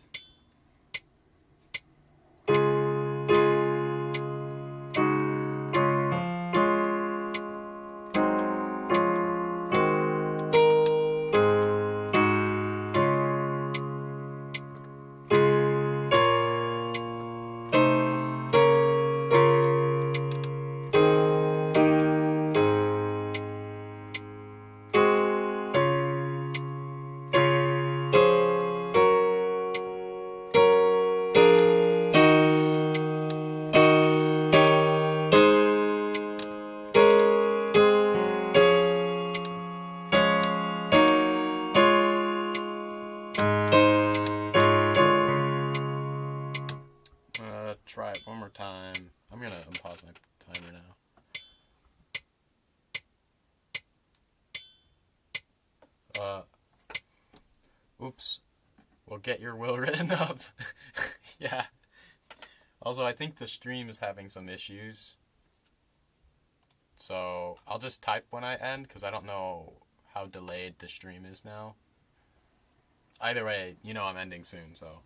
Try it one more time. I'm gonna unpause my timer now. Oops. Well, get your will written up. Yeah. Also, I think the stream is having some issues. So, I'll just type when I end, because I don't know how delayed the stream is now. Either way, you know I'm ending soon, so,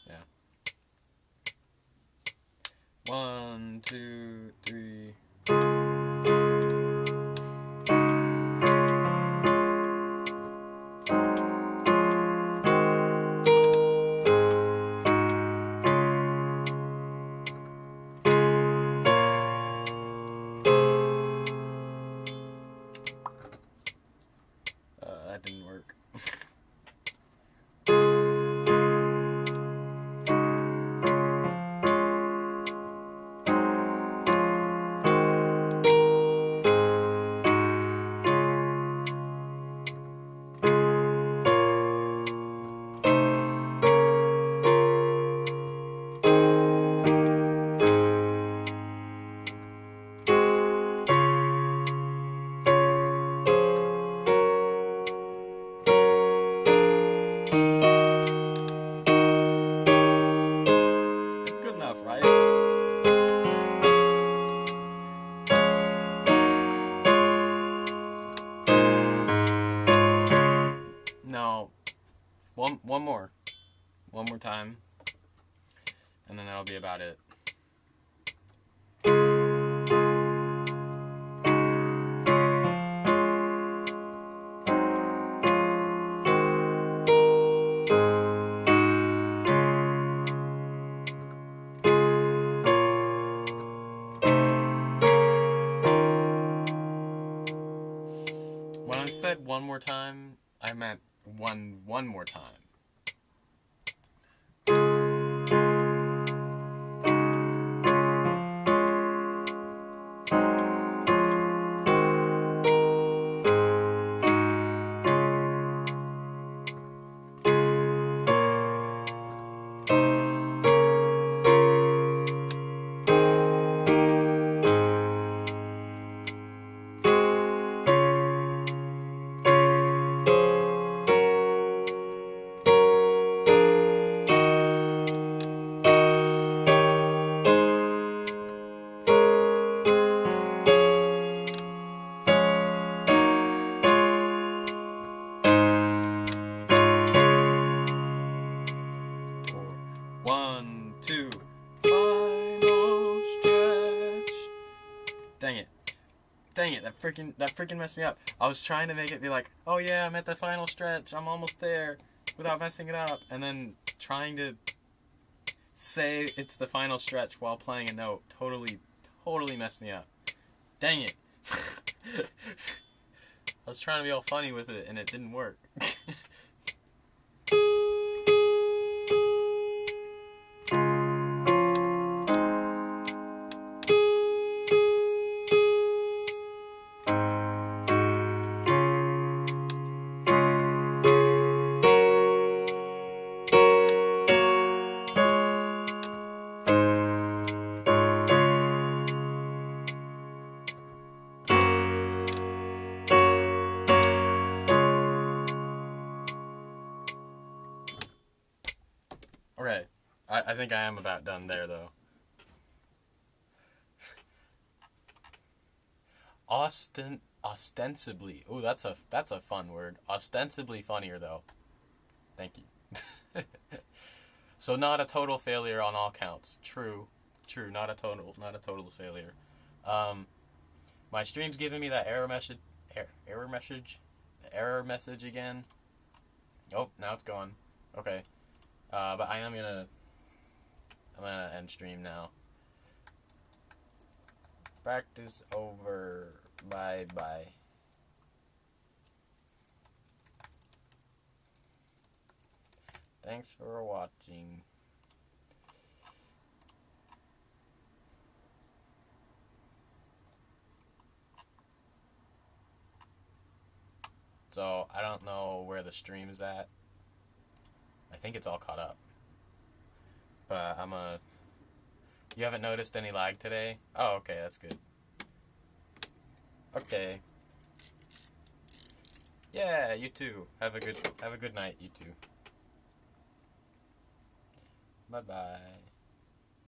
yeah. 1, 2, 3. That didn't work. No. One more time. And then that'll be about it. When I said one more time, I meant one more time. Dang it, that freaking messed me up. I was trying to make it be like, oh yeah, I'm at the final stretch, I'm almost there, without messing it up, and then trying to say it's the final stretch while playing a note totally messed me up. Dang it. I was trying to be all funny with it, and it didn't work. I think I am about done there, though. Ostensibly. Ooh, that's a fun word. Ostensibly funnier, though. Thank you. So not a total failure on all counts. True. Not a total failure. My stream's giving me that error message again. Oh, now it's gone. Okay. But I'm gonna end stream now. Practice over. Bye bye. Thanks for watching. So, I don't know where the stream is at. I think it's all caught up. But You haven't noticed any lag today? Oh, okay, that's good. Okay. Yeah, you too. Have a good night, you too. Bye-bye.